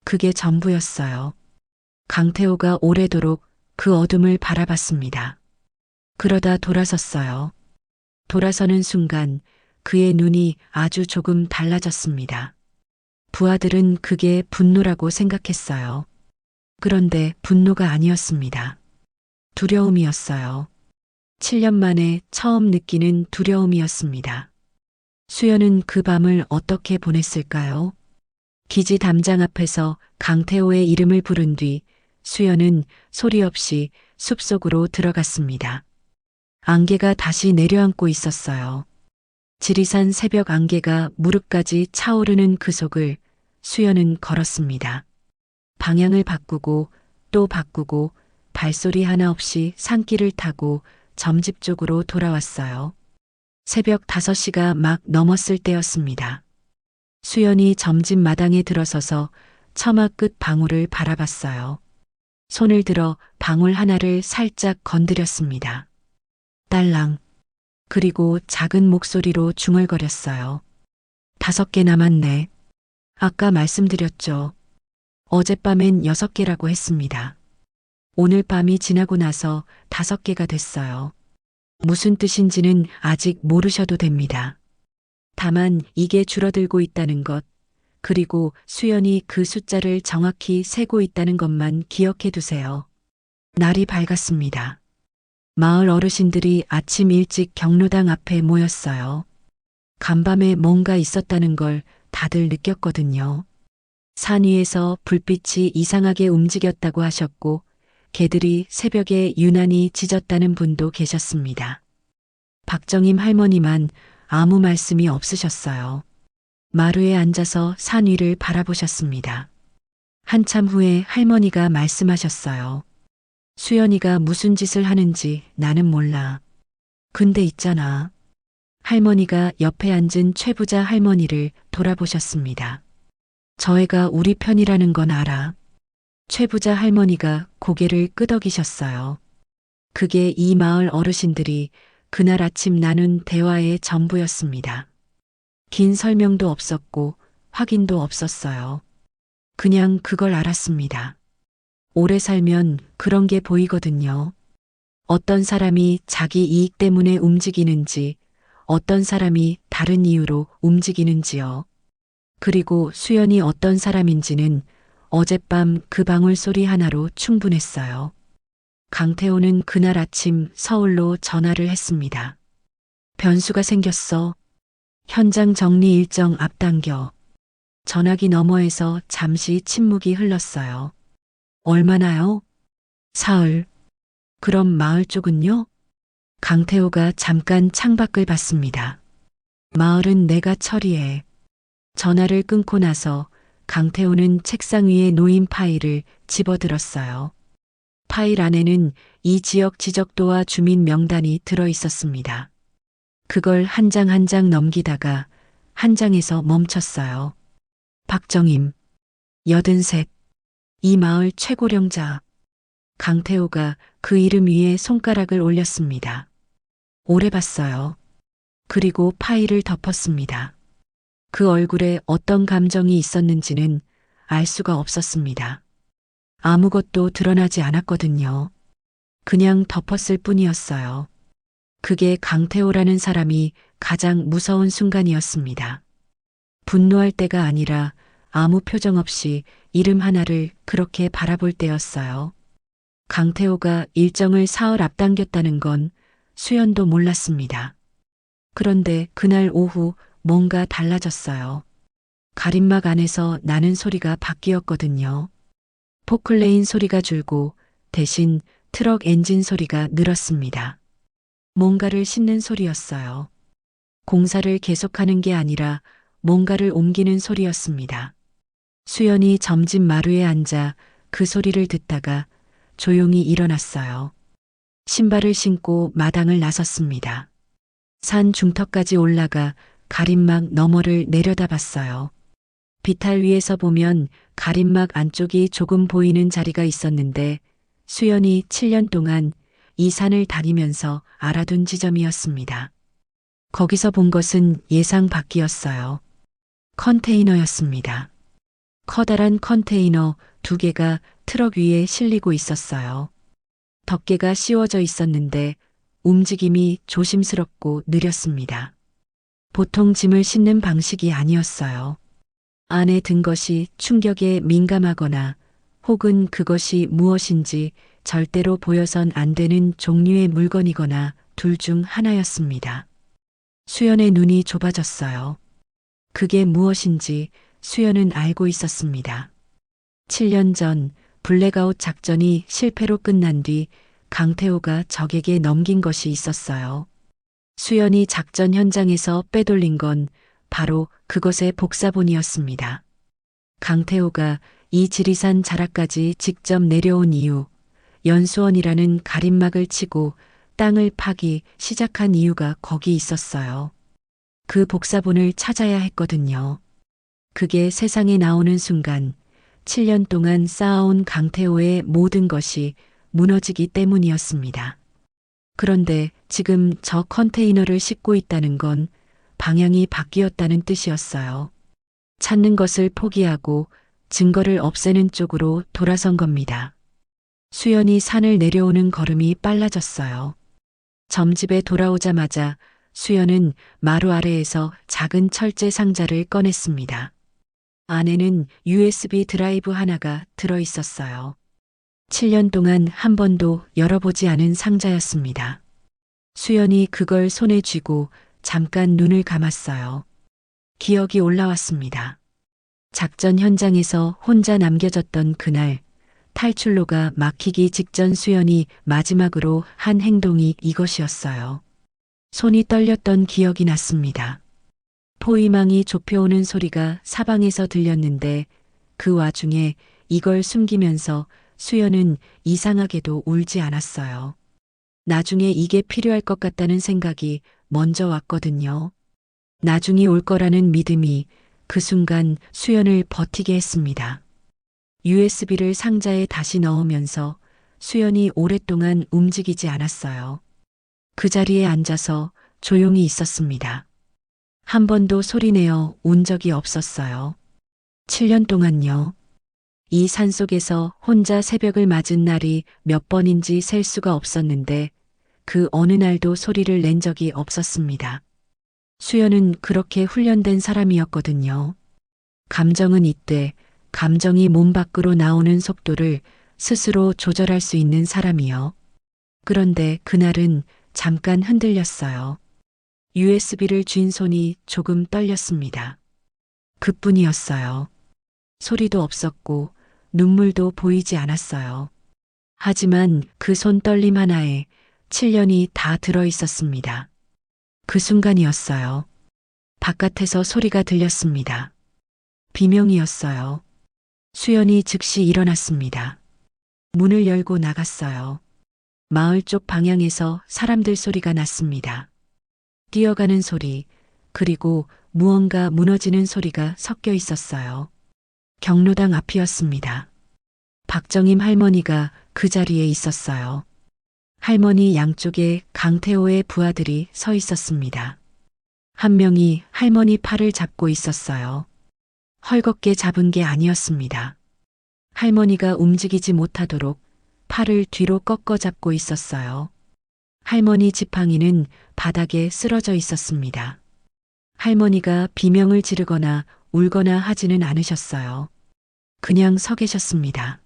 Speaker 1: 그게 전부였어요. 강태호가 오래도록 그 어둠을 바라봤습니다. 그러다 돌아섰어요. 돌아서는 순간 그의 눈이 아주 조금 달라졌습니다. 부하들은 그게 분노라고 생각했어요. 그런데 분노가 아니었습니다. 두려움이었어요. 7년 만에 처음 느끼는 두려움이었습니다. 수연은 그 밤을 어떻게 보냈을까요? 기지 담장 앞에서 강태호의 이름을 부른 뒤 수연은 소리 없이 숲속으로 들어갔습니다. 안개가 다시 내려앉고 있었어요. 지리산 새벽 안개가 무릎까지 차오르는 그 속을 수연은 걸었습니다. 방향을 바꾸고 또 바꾸고 발소리 하나 없이 산길을 타고 점집 쪽으로 돌아왔어요. 새벽 5시가 막 넘었을 때였습니다. 수연이 점집 마당에 들어서서 처마 끝 방울을 바라봤어요. 손을 들어 방울 하나를 살짝 건드렸습니다. 딸랑. 그리고 작은 목소리로 중얼거렸어요. 5개 남았네. 아까 말씀드렸죠. 어젯밤엔 6개라고 했습니다. 오늘 밤이 지나고 나서 5개가 됐어요. 무슨 뜻인지는 아직 모르셔도 됩니다. 다만 이게 줄어들고 있다는 것, 그리고 수연이 그 숫자를 정확히 세고 있다는 것만 기억해 두세요. 날이 밝았습니다. 마을 어르신들이 아침 일찍 경로당 앞에 모였어요. 간밤에 뭔가 있었다는 걸 다들 느꼈거든요. 산 위에서 불빛이 이상하게 움직였다고 하셨고, 개들이 새벽에 유난히 짖었다는 분도 계셨습니다. 박정임 할머니만 아무 말씀이 없으셨어요. 마루에 앉아서 산 위를 바라보셨습니다. 한참 후에 할머니가 말씀하셨어요. 수연이가 무슨 짓을 하는지 나는 몰라. 근데 있잖아. 할머니가 옆에 앉은 최부자 할머니를 돌아보셨습니다. 저 애가 우리 편이라는 건 알아. 최부자 할머니가 고개를 끄덕이셨어요. 그게 이 마을 어르신들이 그날 아침 나눈 대화의 전부였습니다. 긴 설명도 없었고 확인도 없었어요. 그냥 그걸 알았습니다. 오래 살면 그런 게 보이거든요. 어떤 사람이 자기 이익 때문에 움직이는지, 어떤 사람이 다른 이유로 움직이는지요. 그리고 수연이 어떤 사람인지는 어젯밤 그 방울 소리 하나로 충분했어요. 강태호는 그날 아침 서울로 전화를 했습니다. 변수가 생겼어. 현장 정리 일정 앞당겨. 전화기 너머에서 잠시 침묵이 흘렀어요. 얼마나요? 사흘. 그럼 마을 쪽은요? 강태호가 잠깐 창밖을 봤습니다. 마을은 내가 처리해. 전화를 끊고 나서 강태호는 책상 위에 놓인 파일을 집어들었어요. 파일 안에는 이 지역 지적도와 주민 명단이 들어 있었습니다. 그걸 한 장 한 장 넘기다가 한 장에서 멈췄어요. 박정임, 83, 이 마을 최고령자. 강태호가 그 이름 위에 손가락을 올렸습니다. 오래 봤어요. 그리고 파일을 덮었습니다. 그 얼굴에 어떤 감정이 있었는지는 알 수가 없었습니다. 아무것도 드러나지 않았거든요. 그냥 덮었을 뿐이었어요. 그게 강태호라는 사람이 가장 무서운 순간이었습니다. 분노할 때가 아니라 아무 표정 없이 이름 하나를 그렇게 바라볼 때였어요. 강태호가 일정을 사흘 앞당겼다는 건 수연도 몰랐습니다. 그런데 그날 오후 뭔가 달라졌어요. 가림막 안에서 나는 소리가 바뀌었거든요. 포클레인 소리가 줄고 대신 트럭 엔진 소리가 늘었습니다. 뭔가를 싣는 소리였어요. 공사를 계속하는 게 아니라 뭔가를 옮기는 소리였습니다. 수연이 점집 마루에 앉아 그 소리를 듣다가 조용히 일어났어요. 신발을 신고 마당을 나섰습니다. 산 중턱까지 올라가 가림막 너머를 내려다봤어요. 비탈 위에서 보면 가림막 안쪽이 조금 보이는 자리가 있었는데 수연이 7년 동안 이 산을 다니면서 알아둔 지점이었습니다. 거기서 본 것은 예상 밖이었어요. 컨테이너였습니다. 커다란 컨테이너 2개가 트럭 위에 실리고 있었어요. 덮개가 씌워져 있었는데 움직임이 조심스럽고 느렸습니다. 보통 짐을 싣는 방식이 아니었어요. 안에 든 것이 충격에 민감하거나 혹은 그것이 무엇인지 절대로 보여선 안 되는 종류의 물건이거나 둘 중 하나였습니다. 수연의 눈이 좁아졌어요. 그게 무엇인지 수연은 알고 있었습니다. 7년 전 블랙아웃 작전이 실패로 끝난 뒤 강태호가 적에게 넘긴 것이 있었어요. 수연이 작전 현장에서 빼돌린 건 바로 그것의 복사본이었습니다. 강태호가 이 지리산 자락까지 직접 내려온 이유, 연수원이라는 가림막을 치고 땅을 파기 시작한 이유가 거기 있었어요. 그 복사본을 찾아야 했거든요. 그게 세상에 나오는 순간 7년 동안 쌓아온 강태호의 모든 것이 무너지기 때문이었습니다. 그런데 지금 저 컨테이너를 싣고 있다는 건 방향이 바뀌었다는 뜻이었어요. 찾는 것을 포기하고 증거를 없애는 쪽으로 돌아선 겁니다. 수연이 산을 내려오는 걸음이 빨라졌어요. 점집에 돌아오자마자 수연은 마루 아래에서 작은 철제 상자를 꺼냈습니다. 안에는 USB 드라이브 하나가 들어 있었어요. 7년 동안 한 번도 열어보지 않은 상자였습니다. 수연이 그걸 손에 쥐고 잠깐 눈을 감았어요. 기억이 올라왔습니다. 작전 현장에서 혼자 남겨졌던 그날, 탈출로가 막히기 직전 수연이 마지막으로 한 행동이 이것이었어요. 손이 떨렸던 기억이 났습니다. 포위망이 좁혀오는 소리가 사방에서 들렸는데 그 와중에 이걸 숨기면서 수연은 이상하게도 울지 않았어요. 나중에 이게 필요할 것 같다는 생각이 먼저 왔거든요. 나중이 올 거라는 믿음이 그 순간 수연을 버티게 했습니다. USB를 상자에 다시 넣으면서 수연이 오랫동안 움직이지 않았어요. 그 자리에 앉아서 조용히 있었습니다. 한 번도 소리내어 운 적이 없었어요. 7년 동안요. 이 산속에서 혼자 새벽을 맞은 날이 몇 번인지 셀 수가 없었는데 그 어느 날도 소리를 낸 적이 없었습니다. 수연은 그렇게 훈련된 사람이었거든요. 감정은 이때 감정이 몸 밖으로 나오는 속도를 스스로 조절할 수 있는 사람이요. 그런데 그날은 잠깐 흔들렸어요. USB를 쥔 손이 조금 떨렸습니다. 그뿐이었어요. 소리도 없었고 눈물도 보이지 않았어요. 하지만 그 손 떨림 하나에 7년이 다 들어 있었습니다. 그 순간이었어요. 바깥에서 소리가 들렸습니다. 비명이었어요. 수연이 즉시 일어났습니다. 문을 열고 나갔어요. 마을 쪽 방향에서 사람들 소리가 났습니다. 뛰어가는 소리, 그리고 무언가 무너지는 소리가 섞여 있었어요. 경로당 앞이었습니다. 박정임 할머니가 그 자리에 있었어요. 할머니 양쪽에 강태호의 부하들이 서 있었습니다. 한 명이 할머니 팔을 잡고 있었어요. 헐겁게 잡은 게 아니었습니다. 할머니가 움직이지 못하도록 팔을 뒤로 꺾어 잡고 있었어요. 할머니 지팡이는 바닥에 쓰러져 있었습니다. 할머니가 비명을 지르거나 울거나 하지는 않으셨어요. 그냥 서 계셨습니다.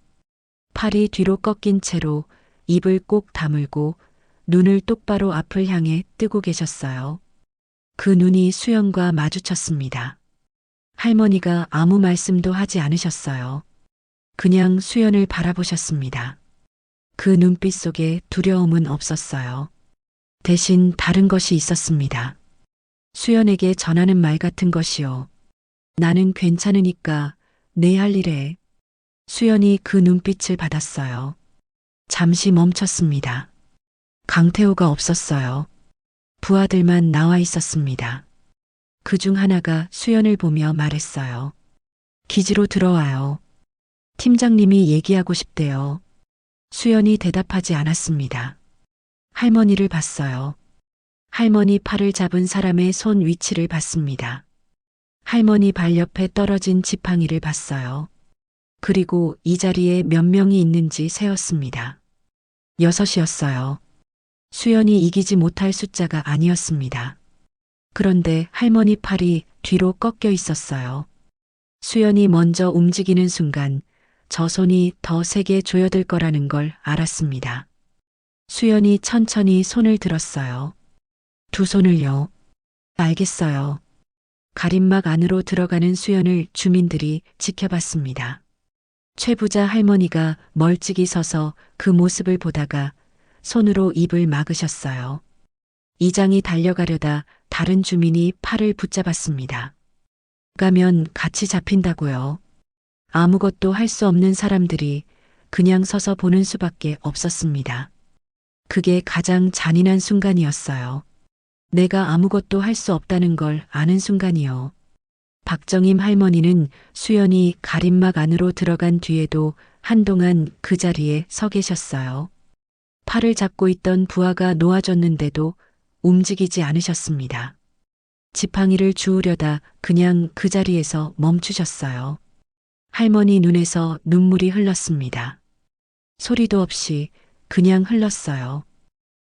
Speaker 1: 팔이 뒤로 꺾인 채로 입을 꼭 다물고 눈을 똑바로 앞을 향해 뜨고 계셨어요. 그 눈이 수연과 마주쳤습니다. 할머니가 아무 말씀도 하지 않으셨어요. 그냥 수연을 바라보셨습니다. 그 눈빛 속에 두려움은 없었어요. 대신 다른 것이 있었습니다. 수연에게 전하는 말 같은 것이요. 나는 괜찮으니까 내 할 일에. 수연이 그 눈빛을 받았어요. 잠시 멈췄습니다. 강태호가 없었어요. 부하들만 나와 있었습니다. 그중 하나가 수연을 보며 말했어요. 기지로 들어와요. 팀장님이 얘기하고 싶대요. 수연이 대답하지 않았습니다. 할머니를 봤어요. 할머니 팔을 잡은 사람의 손 위치를 봤습니다. 할머니 발 옆에 떨어진 지팡이를 봤어요. 그리고 이 자리에 몇 명이 있는지 세었습니다. 6이었어요. 수연이 이기지 못할 숫자가 아니었습니다. 그런데 할머니 팔이 뒤로 꺾여 있었어요. 수연이 먼저 움직이는 순간 저 손이 더 세게 조여들 거라는 걸 알았습니다. 수연이 천천히 손을 들었어요. 두 손을요. 알겠어요. 가림막 안으로 들어가는 수연을 주민들이 지켜봤습니다. 최 부자 할머니가 멀찍이 서서 그 모습을 보다가 손으로 입을 막으셨어요. 이장이 달려가려다 다른 주민이 팔을 붙잡았습니다. 가면 같이 잡힌다고요. 아무것도 할 수 없는 사람들이 그냥 서서 보는 수밖에 없었습니다. 그게 가장 잔인한 순간이었어요. 내가 아무것도 할 수 없다는 걸 아는 순간이요. 박정임 할머니는 수연이 가림막 안으로 들어간 뒤에도 한동안 그 자리에 서 계셨어요. 팔을 잡고 있던 부하가 놓아졌는데도 움직이지 않으셨습니다. 지팡이를 주우려다 그냥 그 자리에서 멈추셨어요. 할머니 눈에서 눈물이 흘렀습니다. 소리도 없이 그냥 흘렀어요.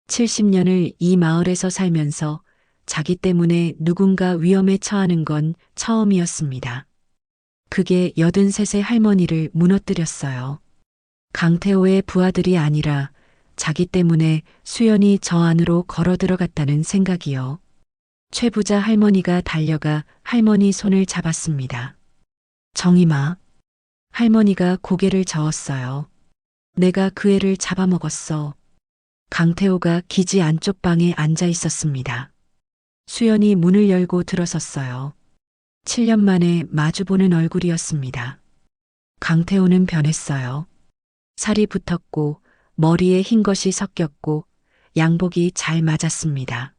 Speaker 1: 70년을 이 마을에서 살면서 자기 때문에 누군가 위험에 처하는 건 처음이었습니다. 그게 83세 할머니를 무너뜨렸어요. 강태호의 부하들이 아니라 자기 때문에 수연이 저 안으로 걸어 들어갔다는 생각이요. 최 부자 할머니가 달려가 할머니 손을 잡았습니다. 정임아. 할머니가 고개를 저었어요. 내가 그 애를 잡아먹었어. 강태호가 기지 안쪽 방에 앉아 있었습니다. 수연이 문을 열고 들어섰어요. 7년 만에 마주보는 얼굴이었습니다. 강태호는 변했어요. 살이 붙었고 머리에 흰 것이 섞였고 양복이 잘 맞았습니다.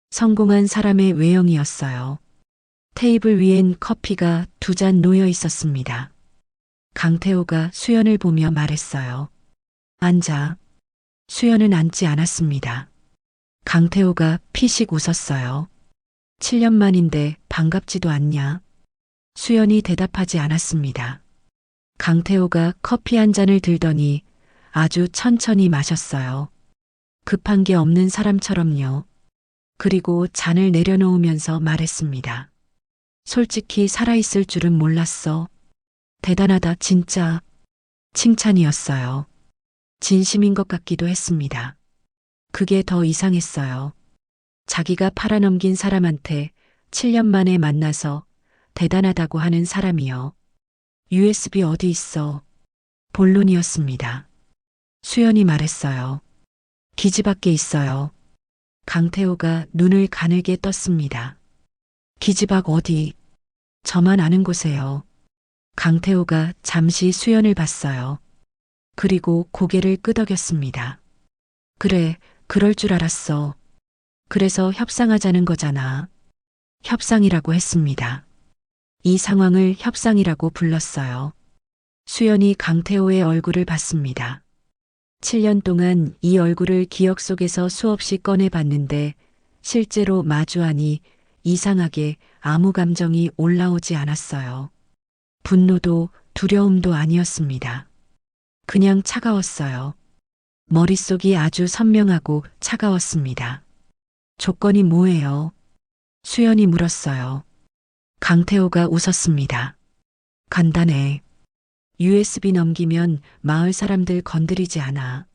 Speaker 1: 성공한 사람의 외형이었어요. 테이블 위엔 커피가 2잔 놓여 있었습니다. 강태호가 수연을 보며 말했어요. 앉아. 수연은 앉지 않았습니다. 강태호가 피식 웃었어요. 7년 만인데 반갑지도 않냐? 수연이 대답하지 않았습니다. 강태호가 커피 한 잔을 들더니 아주 천천히 마셨어요. 급한 게 없는 사람처럼요. 그리고 잔을 내려놓으면서 말했습니다. 솔직히 살아있을 줄은 몰랐어. 대단하다 진짜. 칭찬이었어요. 진심인 것 같기도 했습니다. 그게 더 이상했어요. 자기가 팔아넘긴 사람한테 7년 만에 만나서 대단하다고 하는 사람이요. USB 어디 있어? 본론이었습니다. 수연이 말했어요. 기지 밖에 있어요. 강태호가 눈을 가늘게 떴습니다. 기지 밖 어디? 저만 아는 곳에요. 강태호가 잠시 수연을 봤어요. 그리고 고개를 끄덕였습니다. 그래, 그럴 줄 알았어. 그래서 협상하자는 거잖아. 협상이라고 했습니다. 이 상황을 협상이라고 불렀어요. 수연이 강태호의 얼굴을 봤습니다. 7년 동안 이 얼굴을 기억 속에서 수없이 꺼내봤는데 실제로 마주하니 이상하게 아무 감정이 올라오지 않았어요. 분노도 두려움도 아니었습니다. 그냥 차가웠어요. 머릿속이 아주 선명하고 차가웠습니다. 조건이 뭐예요? 수연이 물었어요. 강태호가 웃었습니다. 간단해. USB 넘기면 마을 사람들 건드리지 않아.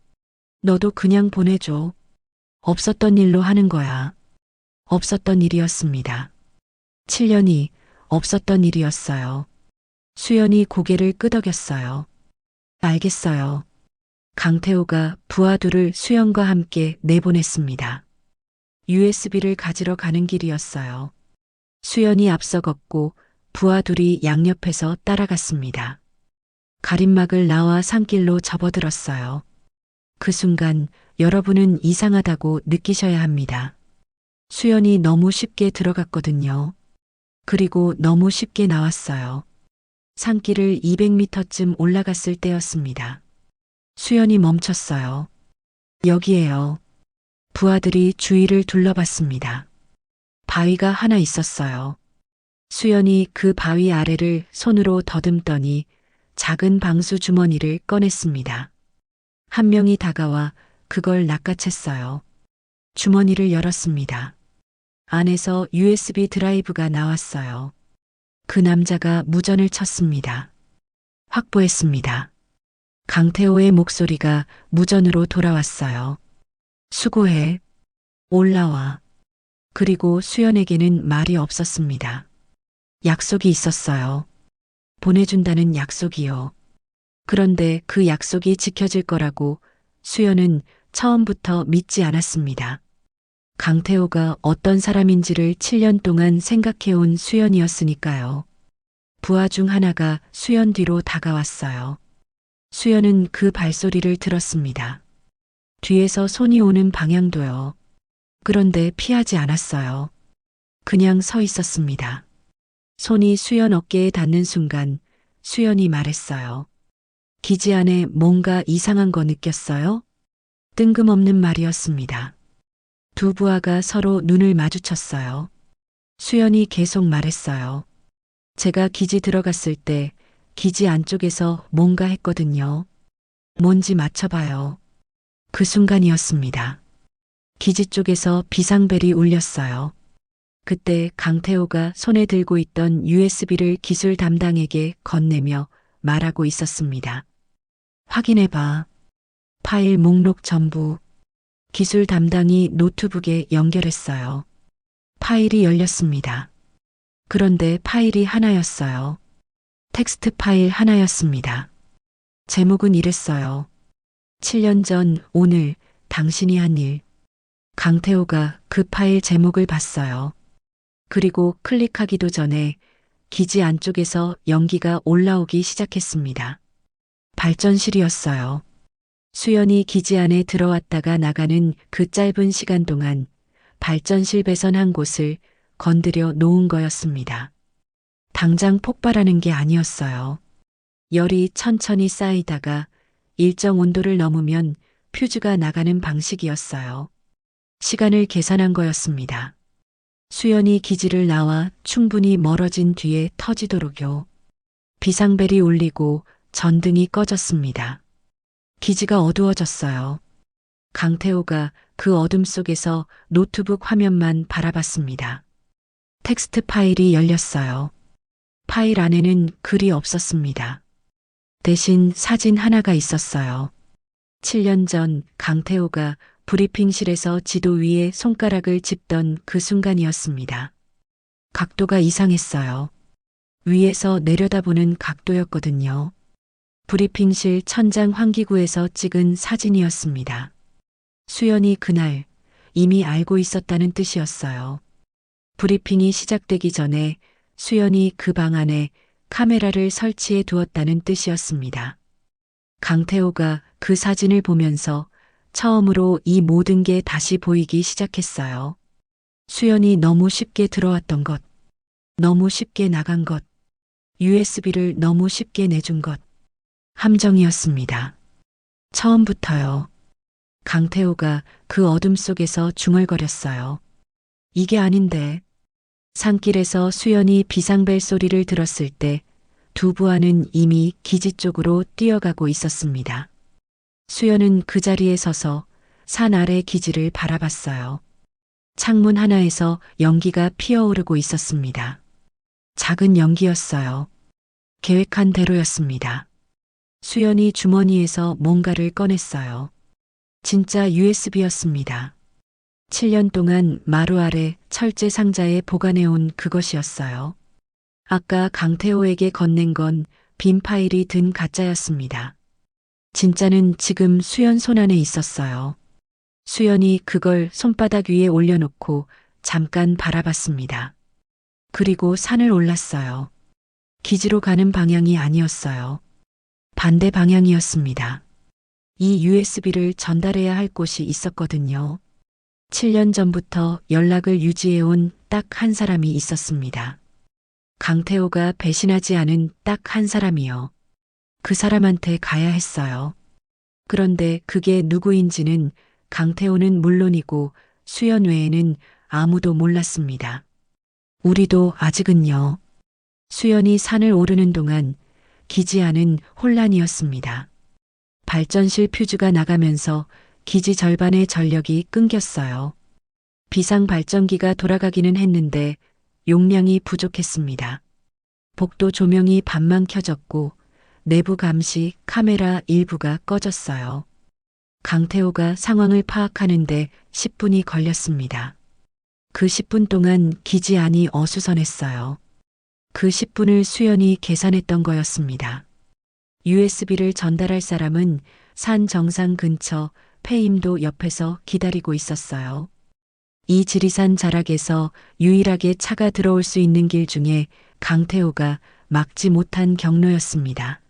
Speaker 1: 너도 그냥 보내줘. 없었던 일로 하는 거야. 없었던 일이었습니다. 7년이 없었던 일이었어요. 수연이 고개를 끄덕였어요. 알겠어요. 강태호가 부하 둘을 수연과 함께 내보냈습니다. USB를 가지러 가는 길이었어요. 수연이 앞서 걷고 부하 둘이 양옆에서 따라갔습니다. 가림막을 나와 산길로 접어들었어요. 그 순간 여러분은 이상하다고 느끼셔야 합니다. 수연이 너무 쉽게 들어갔거든요. 그리고 너무 쉽게 나왔어요. 산길을 200m쯤 올라갔을 때였습니다. 수연이 멈췄어요. 여기에요. 부하들이 주위를 둘러봤습니다. 바위가 하나 있었어요. 수연이 그 바위 아래를 손으로 더듬더니 작은 방수 주머니를 꺼냈습니다. 한 명이 다가와 그걸 낚아챘어요. 주머니를 열었습니다. 안에서 USB 드라이브가 나왔어요. 그 남자가 무전을 쳤습니다. 확보했습니다. 강태호의 목소리가 무전으로 돌아왔어요. 수고해. 올라와. 그리고 수연에게는 말이 없었습니다. 약속이 있었어요. 보내준다는 약속이요. 그런데 그 약속이 지켜질 거라고 수연은 처음부터 믿지 않았습니다. 강태호가 어떤 사람인지를 7년 동안 생각해온 수연이었으니까요. 부하 중 하나가 수연 뒤로 다가왔어요. 수연은 그 발소리를 들었습니다. 뒤에서 손이 오는 방향도요. 그런데 피하지 않았어요. 그냥 서 있었습니다. 손이 수연 어깨에 닿는 순간 수연이 말했어요. 기지 안에 뭔가 이상한 거 느꼈어요? 뜬금없는 말이었습니다. 두 부하가 서로 눈을 마주쳤어요. 수연이 계속 말했어요. 제가 기지 들어갔을 때 기지 안쪽에서 뭔가 했거든요. 뭔지 맞춰봐요. 그 순간이었습니다. 기지 쪽에서 비상벨이 울렸어요. 그때 강태호가 손에 들고 있던 USB를 기술 담당에게 건네며 말하고 있었습니다. 확인해봐. 파일 목록 전부. 기술 담당이 노트북에 연결했어요. 파일이 열렸습니다. 그런데 파일이 하나였어요. 텍스트 파일 하나였습니다. 제목은 이랬어요. 7년 전 오늘 당신이 한 일. 강태호가 그 파일 제목을 봤어요. 그리고 클릭하기도 전에 기지 안쪽에서 연기가 올라오기 시작했습니다. 발전실이었어요. 수연이 기지 안에 들어왔다가 나가는 그 짧은 시간 동안 발전실 배선 한 곳을 건드려 놓은 거였습니다. 당장 폭발하는 게 아니었어요. 열이 천천히 쌓이다가 일정 온도를 넘으면 퓨즈가 나가는 방식이었어요. 시간을 계산한 거였습니다. 수연이 기지를 나와 충분히 멀어진 뒤에 터지도록요. 비상벨이 울리고 전등이 꺼졌습니다. 기지가 어두워졌어요. 강태호가 그 어둠 속에서 노트북 화면만 바라봤습니다. 텍스트 파일이 열렸어요. 파일 안에는 글이 없었습니다. 대신 사진 하나가 있었어요. 7년 전 강태호가 브리핑실에서 지도 위에 손가락을 짚던 그 순간이었습니다. 각도가 이상했어요. 위에서 내려다보는 각도였거든요. 브리핑실 천장 환기구에서 찍은 사진이었습니다. 수연이 그날 이미 알고 있었다는 뜻이었어요. 브리핑이 시작되기 전에 수연이 그 방 안에 카메라를 설치해 두었다는 뜻이었습니다. 강태호가 그 사진을 보면서 처음으로 이 모든 게 다시 보이기 시작했어요. 수연이 너무 쉽게 들어왔던 것, 너무 쉽게 나간 것, USB를 너무 쉽게 내준 것, 함정이었습니다. 처음부터요. 강태호가 그 어둠 속에서 중얼거렸어요. 이게 아닌데. 산길에서 수연이 비상벨 소리를 들었을 때 두 부하는 이미 기지 쪽으로 뛰어가고 있었습니다. 수연은 그 자리에 서서 산 아래 기지를 바라봤어요. 창문 하나에서 연기가 피어오르고 있었습니다. 작은 연기였어요. 계획한 대로였습니다. 수연이 주머니에서 뭔가를 꺼냈어요. 진짜 USB였습니다. 7년 동안 마루 아래 철제 상자에 보관해온 그것이었어요. 아까 강태호에게 건넨 건 빈 파일이 든 가짜였습니다. 진짜는 지금 수연 손 안에 있었어요. 수연이 그걸 손바닥 위에 올려놓고 잠깐 바라봤습니다. 그리고 산을 올랐어요. 기지로 가는 방향이 아니었어요. 반대 방향이었습니다. 이 USB를 전달해야 할 곳이 있었거든요. 7년 전부터 연락을 유지해온 딱 한 사람이 있었습니다. 강태호가 배신하지 않은 딱 한 사람이요. 그 사람한테 가야 했어요. 그런데 그게 누구인지는 강태호는 물론이고 수연 외에는 아무도 몰랐습니다. 우리도 아직은요. 수연이 산을 오르는 동안 기지 안은 혼란이었습니다. 발전실 퓨즈가 나가면서 기지 절반의 전력이 끊겼어요. 비상 발전기가 돌아가기는 했는데 용량이 부족했습니다. 복도 조명이 반만 켜졌고 내부 감시 카메라 일부가 꺼졌어요. 강태호가 상황을 파악하는데 10분이 걸렸습니다. 그 10분 동안 기지 안이 어수선했어요. 그 10분을 수연이 계산했던 거였습니다. USB를 전달할 사람은 산 정상 근처 폐임도 옆에서 기다리고 있었어요. 이 지리산 자락에서 유일하게 차가 들어올 수 있는 길 중에 강태호가 막지 못한 경로였습니다.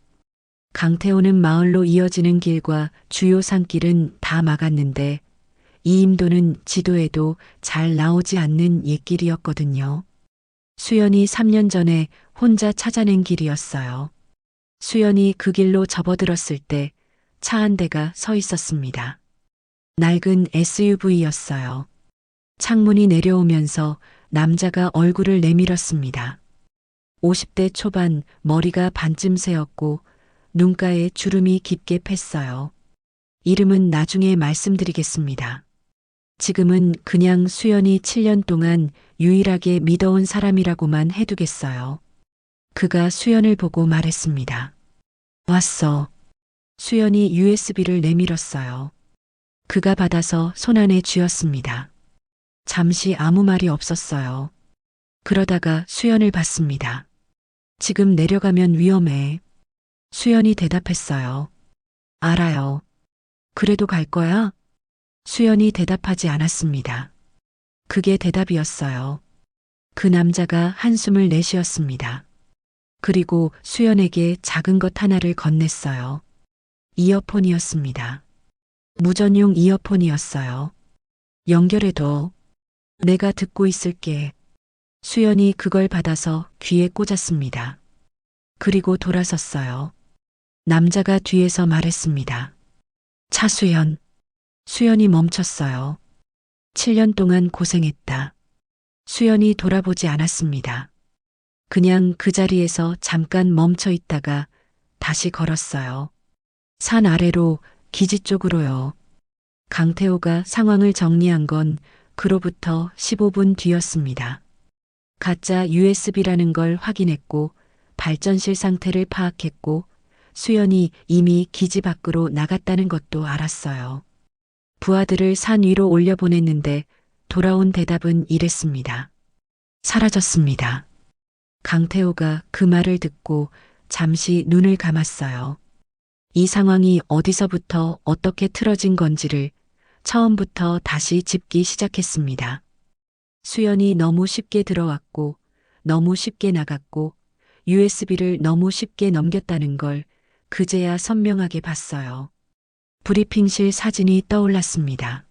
Speaker 1: 강태호는 마을로 이어지는 길과 주요 산길은 다 막았는데 이 임도는 지도에도 잘 나오지 않는 옛길이었거든요. 수연이 3년 전에 혼자 찾아낸 길이었어요. 수연이 그 길로 접어들었을 때 차 한 대가 서 있었습니다. 낡은 SUV였어요. 창문이 내려오면서 남자가 얼굴을 내밀었습니다. 50대 초반, 머리가 반쯤 새었고 눈가에 주름이 깊게 팼어요. 이름은 나중에 말씀드리겠습니다. 지금은 그냥 수연이 7년 동안 유일하게 믿어온 사람이라고만 해두겠어요. 그가 수연을 보고 말했습니다. 왔어. 수연이 USB를 내밀었어요. 그가 받아서 손안에 쥐었습니다. 잠시 아무 말이 없었어요. 그러다가 수연을 봤습니다. 지금 내려가면 위험해. 수연이 대답했어요. 알아요. 그래도 갈 거야? 수연이 대답하지 않았습니다. 그게 대답이었어요. 그 남자가 한숨을 내쉬었습니다. 그리고 수연에게 작은 것 하나를 건넸어요. 이어폰이었습니다. 무전용 이어폰이었어요. 연결해둬. 내가 듣고 있을게. 수연이 그걸 받아서 귀에 꽂았습니다. 그리고 돌아섰어요. 남자가 뒤에서 말했습니다. 차수연. 수연이 멈췄어요. 7년 동안 고생했다. 수연이 돌아보지 않았습니다. 그냥 그 자리에서 잠깐 멈춰 있다가 다시 걸었어요. 산 아래로 기지 쪽으로요. 강태호가 상황을 정리한 건 그로부터 15분 뒤였습니다. 가짜 USB라는 걸 확인했고 발전실 상태를 파악했고 수연이 이미 기지 밖으로 나갔다는 것도 알았어요. 부하들을 산 위로 올려보냈는데 돌아온 대답은 이랬습니다. 사라졌습니다. 강태호가 그 말을 듣고 잠시 눈을 감았어요. 이 상황이 어디서부터 어떻게 틀어진 건지를 처음부터 다시 짚기 시작했습니다. 수연이 너무 쉽게 들어왔고 너무 쉽게 나갔고 USB를 너무 쉽게 넘겼다는 걸 그제야 선명하게 봤어요. 브리핑실 사진이 떠올랐습니다.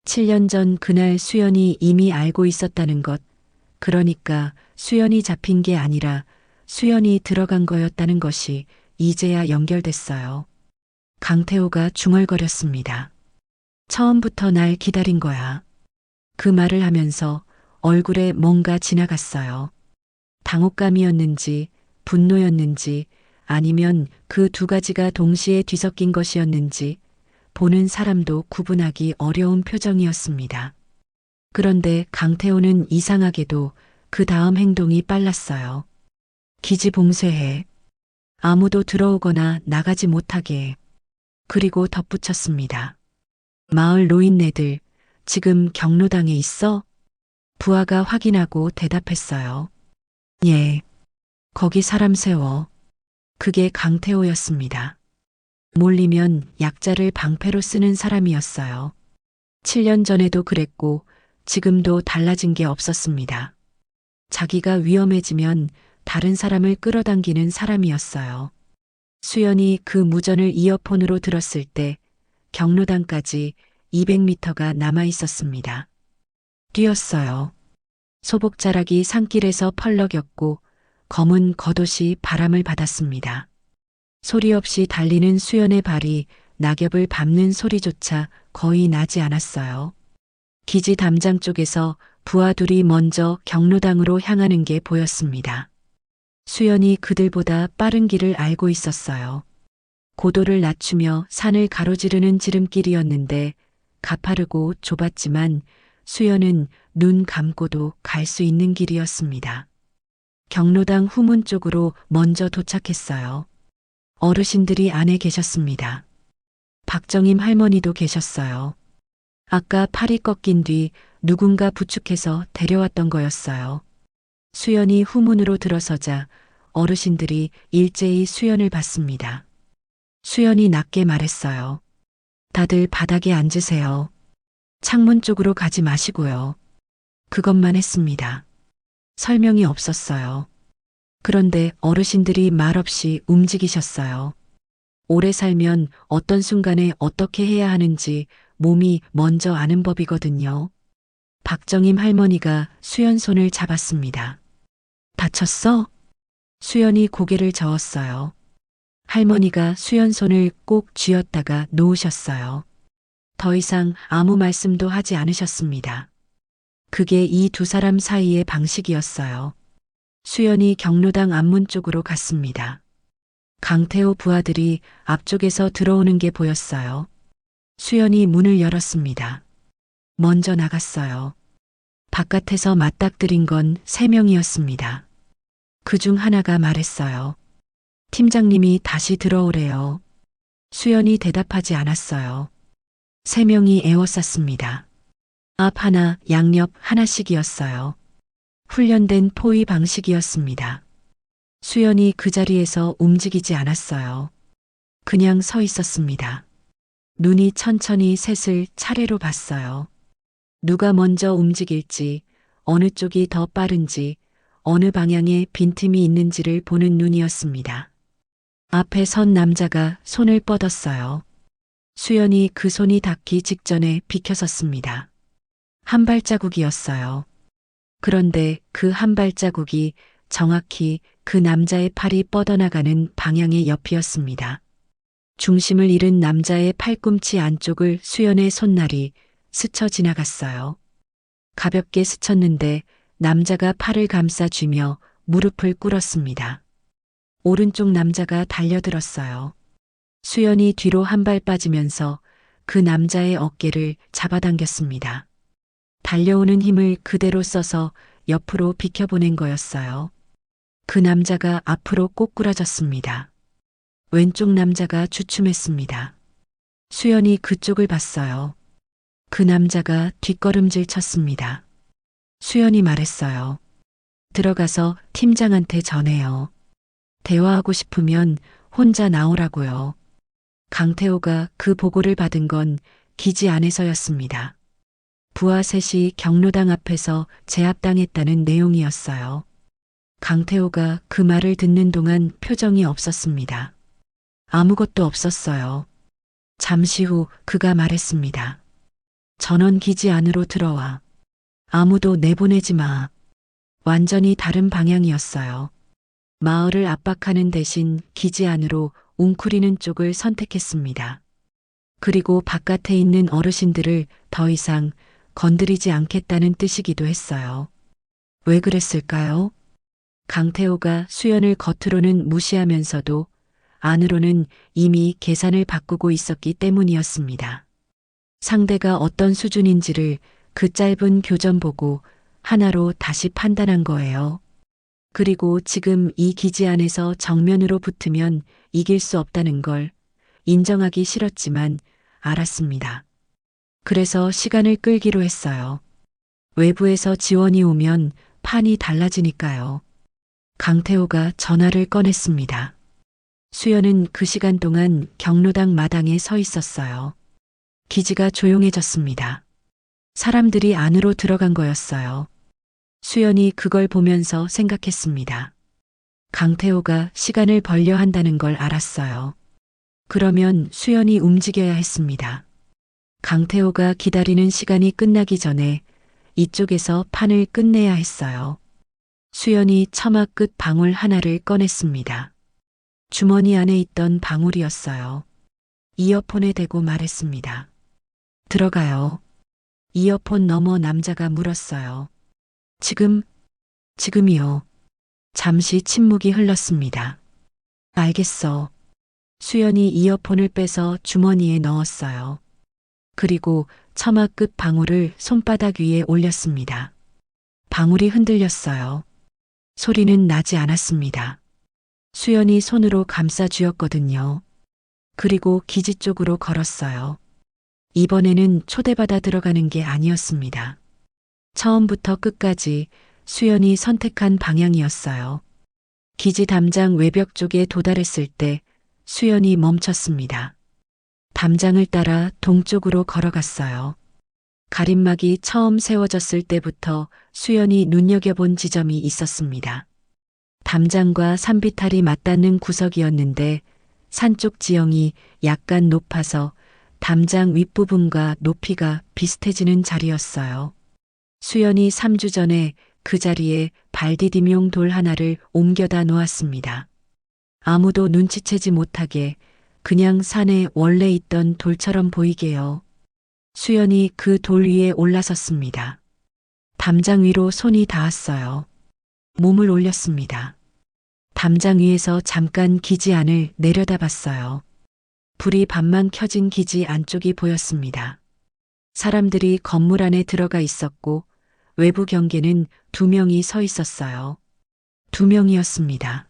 Speaker 1: 7년 전 그날 수연이 이미 알고 있었다는 것, 그러니까 수연이 잡힌 게 아니라 수연이 들어간 거였다는 것이 이제야 연결됐어요. 강태호가 중얼거렸습니다. 처음부터 날 기다린 거야. 그 말을 하면서 얼굴에 뭔가 지나갔어요. 당혹감이었는지, 분노였는지, 아니면 그 두 가지가 동시에 뒤섞인 것이었는지, 보는 사람도 구분하기 어려운 표정이었습니다. 그런데 강태호는 이상하게도 그 다음 행동이 빨랐어요. 기지 봉쇄해. 아무도 들어오거나 나가지 못하게. 그리고 덧붙였습니다. 마을 노인네들 지금 경로당에 있어? 부하가 확인하고 대답했어요. 예. 거기 사람 세워. 그게 강태호였습니다. 몰리면 약자를 방패로 쓰는 사람이었어요. 7년 전에도 그랬고 지금도 달라진 게 없었습니다. 자기가 위험해지면 다른 사람을 끌어당기는 사람이었어요. 수연이 그 무전을 이어폰으로 들었을 때 경로당까지 200m가 남아 있었습니다. 뛰었어요. 소복자락이 산길에서 펄럭였고 검은 겉옷이 바람을 받았습니다. 소리 없이 달리는 수연의 발이 낙엽을 밟는 소리조차 거의 나지 않았어요. 기지 담장 쪽에서 부하 둘이 먼저 경로당으로 향하는 게 보였습니다. 수연이 그들보다 빠른 길을 알고 있었어요. 고도를 낮추며 산을 가로지르는 지름길이었는데 가파르고 좁았지만 수연은 눈 감고도 갈 수 있는 길이었습니다. 경로당 후문 쪽으로 먼저 도착했어요. 어르신들이 안에 계셨습니다. 박정임 할머니도 계셨어요. 아까 팔이 꺾인 뒤 누군가 부축해서 데려왔던 거였어요. 수연이 후문으로 들어서자 어르신들이 일제히 수연을 봤습니다. 수연이 낮게 말했어요. 다들 바닥에 앉으세요. 창문 쪽으로 가지 마시고요. 그것만 했습니다. 설명이 없었어요. 그런데 어르신들이 말없이 움직이셨어요. 오래 살면 어떤 순간에 어떻게 해야 하는지 몸이 먼저 아는 법이거든요. 박정임 할머니가 수연 손을 잡았습니다. 다쳤어? 수연이 고개를 저었어요. 할머니가 수연 손을 꼭 쥐었다가 놓으셨어요. 더 이상 아무 말씀도 하지 않으셨습니다. 그게 이 두 사람 사이의 방식이었어요. 수연이 경로당 앞문 쪽으로 갔습니다. 강태호 부하들이 앞쪽에서 들어오는 게 보였어요. 수연이 문을 열었습니다. 먼저 나갔어요. 바깥에서 맞닥뜨린 건 3명이었습니다. 그 중 하나가 말했어요. 팀장님이 다시 들어오래요. 수연이 대답하지 않았어요. 3명이 에워쌌습니다. 앞 하나, 양옆 하나씩이었어요. 훈련된 포위 방식이었습니다. 수연이 그 자리에서 움직이지 않았어요. 그냥 서 있었습니다. 눈이 천천히 셋을 차례로 봤어요. 누가 먼저 움직일지, 어느 쪽이 더 빠른지, 어느 방향에 빈틈이 있는지를 보는 눈이었습니다. 앞에 선 남자가 손을 뻗었어요. 수연이 그 손이 닿기 직전에 비켜섰습니다. 한 발자국이었어요. 그런데 그 한 발자국이 정확히 그 남자의 팔이 뻗어나가는 방향의 옆이었습니다. 중심을 잃은 남자의 팔꿈치 안쪽을 수연의 손날이 스쳐 지나갔어요. 가볍게 스쳤는데 남자가 팔을 감싸쥐며 무릎을 꿇었습니다. 오른쪽 남자가 달려들었어요. 수연이 뒤로 한 발 빠지면서 그 남자의 어깨를 잡아당겼습니다. 달려오는 힘을 그대로 써서 옆으로 비켜보낸 거였어요. 그 남자가 앞으로 꼬꾸라졌습니다. 왼쪽 남자가 주춤했습니다. 수연이 그쪽을 봤어요. 그 남자가 뒷걸음질 쳤습니다. 수연이 말했어요. 들어가서 팀장한테 전해요. 대화하고 싶으면 혼자 나오라고요. 강태호가 그 보고를 받은 건 기지 안에서였습니다. 부하 셋이 경로당 앞에서 제압당했다는 내용이었어요. 강태호가 그 말을 듣는 동안 표정이 없었습니다. 아무것도 없었어요. 잠시 후 그가 말했습니다. 전원 기지 안으로 들어와. 아무도 내보내지 마. 완전히 다른 방향이었어요. 마을을 압박하는 대신 기지 안으로 웅크리는 쪽을 선택했습니다. 그리고 바깥에 있는 어르신들을 더 이상 건드리지 않겠다는 뜻이기도 했어요. 왜 그랬을까요? 강태호가 수연을 겉으로는 무시하면서도 안으로는 이미 계산을 바꾸고 있었기 때문이었습니다. 상대가 어떤 수준인지를 그 짧은 교전 보고 하나로 다시 판단한 거예요. 그리고 지금 이 기지 안에서 정면으로 붙으면 이길 수 없다는 걸 인정하기 싫었지만 알았습니다. 그래서 시간을 끌기로 했어요. 외부에서 지원이 오면 판이 달라지니까요. 강태호가 전화를 꺼냈습니다. 수연은 그 시간 동안 경로당 마당에 서 있었어요. 기지가 조용해졌습니다. 사람들이 안으로 들어간 거였어요. 수연이 그걸 보면서 생각했습니다. 강태호가 시간을 벌려 한다는 걸 알았어요. 그러면 수연이 움직여야 했습니다. 강태호가 기다리는 시간이 끝나기 전에 이쪽에서 판을 끝내야 했어요. 수연이 처마 끝 방울 하나를 꺼냈습니다. 주머니 안에 있던 방울이었어요. 이어폰에 대고 말했습니다. 들어가요. 이어폰 너머 남자가 물었어요. 지금이요. 잠시 침묵이 흘렀습니다. 알겠어. 수연이 이어폰을 빼서 주머니에 넣었어요. 그리고 처마 끝 방울을 손바닥 위에 올렸습니다. 방울이 흔들렸어요. 소리는 나지 않았습니다. 수연이 손으로 감싸 쥐었거든요. 그리고 기지 쪽으로 걸었어요. 이번에는 초대받아 들어가는 게 아니었습니다. 처음부터 끝까지 수연이 선택한 방향이었어요. 기지 담장 외벽 쪽에 도달했을 때 수연이 멈췄습니다. 담장을 따라 동쪽으로 걸어갔어요. 가림막이 처음 세워졌을 때부터 수연이 눈여겨본 지점이 있었습니다. 담장과 산비탈이 맞닿는 구석이었는데 산쪽 지형이 약간 높아서 담장 윗부분과 높이가 비슷해지는 자리였어요. 수연이 3주 전에 그 자리에 발디딤용 돌 하나를 옮겨다 놓았습니다. 아무도 눈치채지 못하게 그냥 산에 원래 있던 돌처럼 보이게요. 수연이 그 돌 위에 올라섰습니다. 담장 위로 손이 닿았어요. 몸을 올렸습니다. 담장 위에서 잠깐 기지 안을 내려다봤어요. 불이 반만 켜진 기지 안쪽이 보였습니다. 사람들이 건물 안에 들어가 있었고 외부 경계는 2명이 서 있었어요. 2명이었습니다.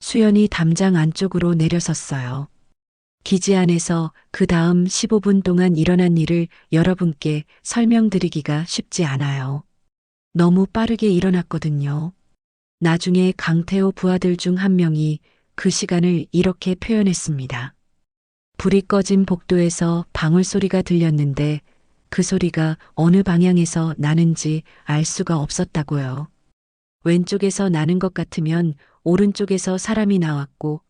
Speaker 1: 수연이 담장 안쪽으로 내려섰어요. 기지 안에서 그 다음 15분 동안 일어난 일을 여러분께 설명드리기가 쉽지 않아요. 너무 빠르게 일어났거든요. 나중에 강태호 부하들 중 한 명이 그 시간을 이렇게 표현했습니다. 불이 꺼진 복도에서 방울 소리가 들렸는데 그 소리가 어느 방향에서 나는지 알 수가 없었다고요. 왼쪽에서 나는 것 같으면 오른쪽에서 사람이 나왔고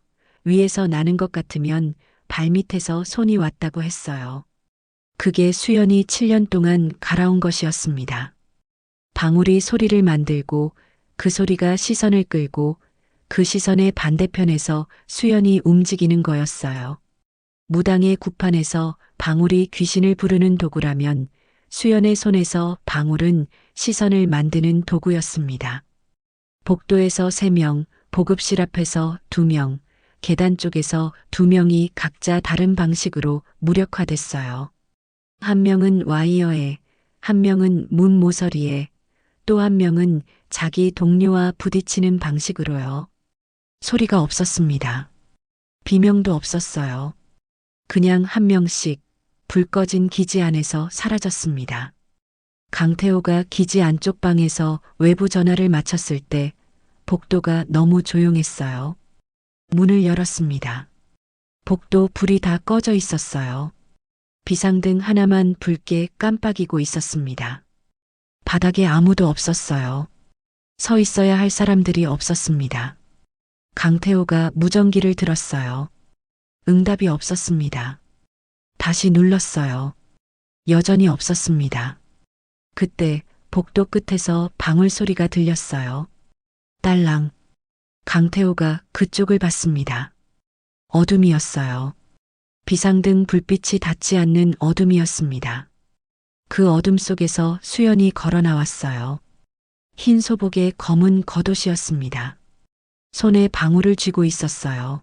Speaker 1: 위에서 나는 것 같으면 발밑에서 손이 왔다고 했어요. 그게 수연이 7년 동안 갈아온 것이었습니다. 방울이 소리를 만들고 그 소리가 시선을 끌고 그 시선의 반대편에서 수연이 움직이는 거였어요. 무당의 구판에서 방울이 귀신을 부르는 도구라면 수연의 손에서 방울은 시선을 만드는 도구였습니다. 복도에서 3명, 보급실 앞에서 2명, 계단 쪽에서 2명이 각자 다른 방식으로 무력화됐어요. 한 명은 와이어에, 한 명은 문 모서리에, 또 한 명은 자기 동료와 부딪히는 방식으로요. 소리가 없었습니다. 비명도 없었어요. 그냥 한 명씩 불 꺼진 기지 안에서 사라졌습니다. 강태호가 기지 안쪽 방에서 외부 전화를 마쳤을 때 복도가 너무 조용했어요. 문을 열었습니다. 복도 불이 다 꺼져 있었어요. 비상등 하나만 붉게 깜빡이고 있었습니다. 바닥에 아무도 없었어요. 서 있어야 할 사람들이 없었습니다. 강태호가 무전기를 들었어요. 응답이 없었습니다. 다시 눌렀어요. 여전히 없었습니다. 그때 복도 끝에서 방울 소리가 들렸어요. 딸랑. 강태호가 그쪽을 봤습니다. 어둠이었어요. 비상등 불빛이 닿지 않는 어둠이었습니다. 그 어둠 속에서 수연이 걸어 나왔어요. 흰 소복에 검은 겉옷이었습니다. 손에 방울을 쥐고 있었어요.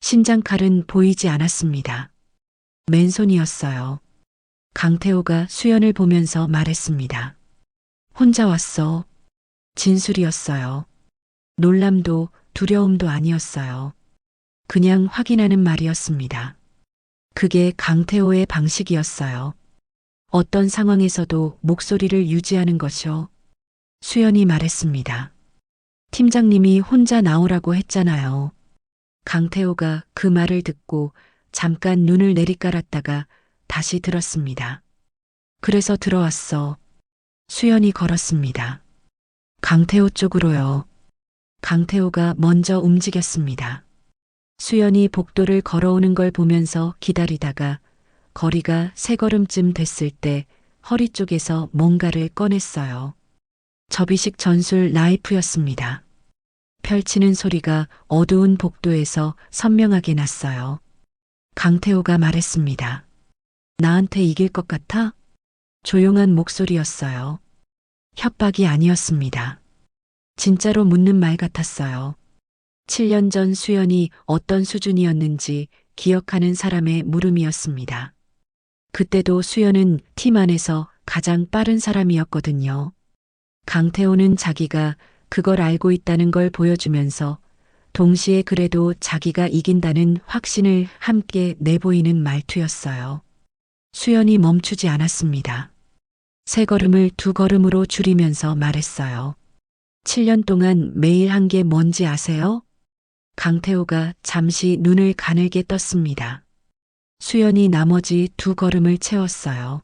Speaker 1: 신장칼은 보이지 않았습니다. 맨손이었어요. 강태호가 수연을 보면서 말했습니다. 혼자 왔어. 진술이었어요. 놀람도 두려움도 아니었어요. 그냥 확인하는 말이었습니다. 그게 강태호의 방식이었어요. 어떤 상황에서도 목소리를 유지하는 것이요. 수연이 말했습니다. 팀장님이 혼자 나오라고 했잖아요. 강태호가 그 말을 듣고 잠깐 눈을 내리깔았다가 다시 들었습니다. 그래서 들어왔어. 수연이 걸었습니다. 강태호 쪽으로요. 강태호가 먼저 움직였습니다. 수연이 복도를 걸어오는 걸 보면서 기다리다가 거리가 3걸음쯤 됐을 때 허리 쪽에서 뭔가를 꺼냈어요. 접이식 전술 나이프였습니다. 펼치는 소리가 어두운 복도에서 선명하게 났어요. 강태호가 말했습니다. 나한테 이길 것 같아? 조용한 목소리였어요. 협박이 아니었습니다. 진짜로 묻는 말 같았어요. 7년 전 수연이 어떤 수준이었는지 기억하는 사람의 물음이었습니다. 그때도 수연은 팀 안에서 가장 빠른 사람이었거든요. 강태호는 자기가 그걸 알고 있다는 걸 보여주면서 동시에 그래도 자기가 이긴다는 확신을 함께 내보이는 말투였어요. 수연이 멈추지 않았습니다. 3걸음을 2걸음으로 줄이면서 말했어요. 7년 동안 매일 한 게 뭔지 아세요? 강태호가 잠시 눈을 가늘게 떴습니다. 수연이 나머지 2걸음을 채웠어요.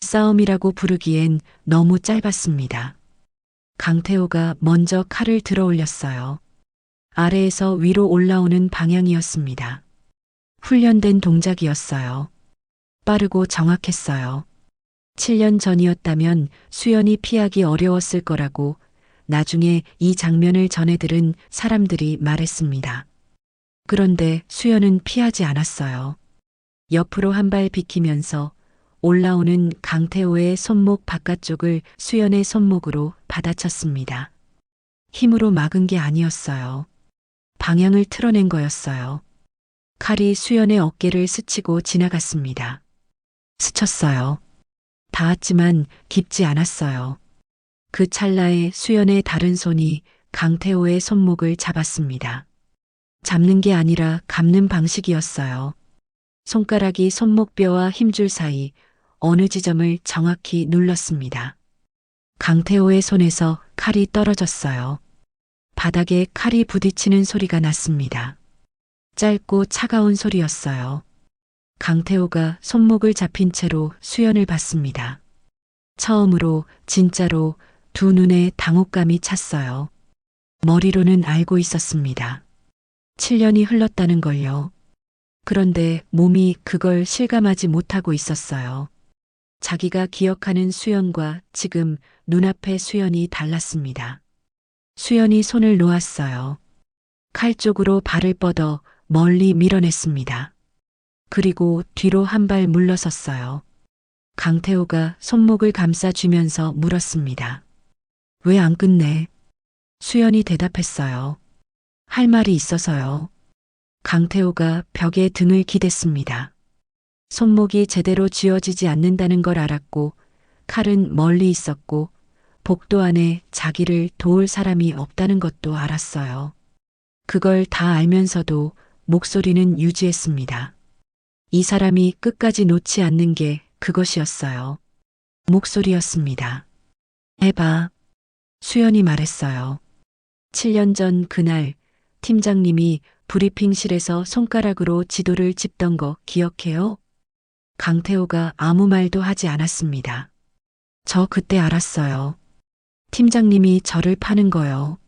Speaker 1: 싸움이라고 부르기엔 너무 짧았습니다. 강태호가 먼저 칼을 들어 올렸어요. 아래에서 위로 올라오는 방향이었습니다. 훈련된 동작이었어요. 빠르고 정확했어요. 7년 전이었다면 수연이 피하기 어려웠을 거라고 나중에 이 장면을 전해들은 사람들이 말했습니다. 그런데 수연은 피하지 않았어요. 옆으로 한 발 비키면서 올라오는 강태호의 손목 바깥쪽을 수연의 손목으로 받아쳤습니다. 힘으로 막은 게 아니었어요. 방향을 틀어낸 거였어요. 칼이 수연의 어깨를 스치고 지나갔습니다. 스쳤어요. 닿았지만 깊지 않았어요. 그 찰나에 수연의 다른 손이 강태호의 손목을 잡았습니다. 잡는 게 아니라 감는 방식이었어요. 손가락이 손목뼈와 힘줄 사이 어느 지점을 정확히 눌렀습니다. 강태호의 손에서 칼이 떨어졌어요. 바닥에 칼이 부딪히는 소리가 났습니다. 짧고 차가운 소리였어요. 강태호가 손목을 잡힌 채로 수연을 봤습니다. 처음으로 진짜로 2눈에 당혹감이 찼어요. 머리로는 알고 있었습니다. 7년이 흘렀다는 걸요. 그런데 몸이 그걸 실감하지 못하고 있었어요. 자기가 기억하는 수연과 지금 눈앞의 수연이 달랐습니다. 수연이 손을 놓았어요. 칼 쪽으로 발을 뻗어 멀리 밀어냈습니다. 그리고 뒤로 한 발 물러섰어요. 강태호가 손목을 감싸주면서 물었습니다. 왜 안 끝내? 수연이 대답했어요. 할 말이 있어서요. 강태호가 벽에 등을 기댔습니다. 손목이 제대로 쥐어지지 않는다는 걸 알았고 칼은 멀리 있었고 복도 안에 자기를 도울 사람이 없다는 것도 알았어요. 그걸 다 알면서도 목소리는 유지했습니다. 이 사람이 끝까지 놓지 않는 게 그것이었어요. 목소리였습니다. 해봐. 수연이 말했어요. 7년 전 그날 팀장님이 브리핑실에서 손가락으로 지도를 짚던 거 기억해요? 강태호가 아무 말도 하지 않았습니다. 저 그때 알았어요. 팀장님이 저를 파는 거요.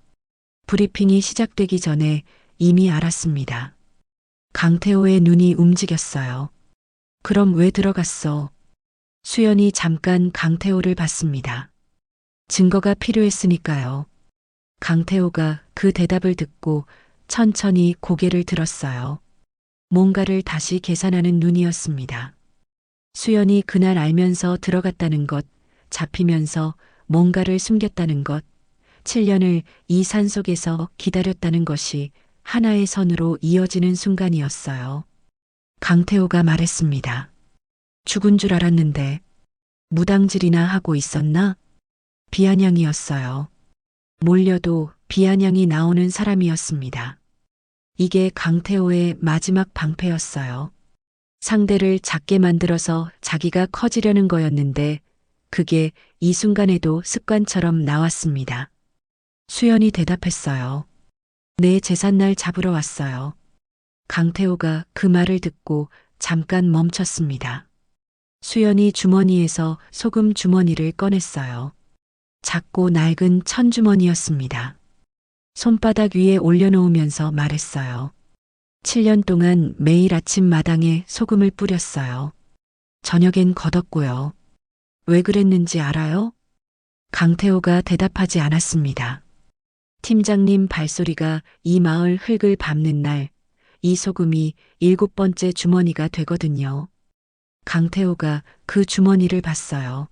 Speaker 1: 브리핑이 시작되기 전에 이미 알았습니다. 강태호의 눈이 움직였어요. 그럼 왜 들어갔어? 수연이 잠깐 강태호를 봤습니다. 증거가 필요했으니까요. 강태호가 그 대답을 듣고 천천히 고개를 들었어요. 뭔가를 다시 계산하는 눈이었습니다. 수연이 그날 알면서 들어갔다는 것, 잡히면서 뭔가를 숨겼다는 것, 7년을 이 산속에서 기다렸다는 것이 하나의 선으로 이어지는 순간이었어요. 강태호가 말했습니다. 죽은 줄 알았는데 무당질이나 하고 있었나? 비아냥이었어요. 몰려도 비아냥이 나오는 사람이었습니다. 이게 강태호의 마지막 방패였어요. 상대를 작게 만들어서 자기가 커지려는 거였는데 그게 이 순간에도 습관처럼 나왔습니다. 수연이 대답했어요. 내 제삿날 잡으러 왔어요. 강태호가 그 말을 듣고 잠깐 멈췄습니다. 수연이 주머니에서 소금 주머니를 꺼냈어요. 작고 낡은 천주머니였습니다. 손바닥 위에 올려놓으면서 말했어요. 7년 동안 매일 아침 마당에 소금을 뿌렸어요. 저녁엔 걷었고요. 왜 그랬는지 알아요? 강태호가 대답하지 않았습니다. 팀장님 발소리가 이 마을 흙을 밟는 날, 이 소금이 7번째 주머니가 되거든요. 강태호가 그 주머니를 봤어요.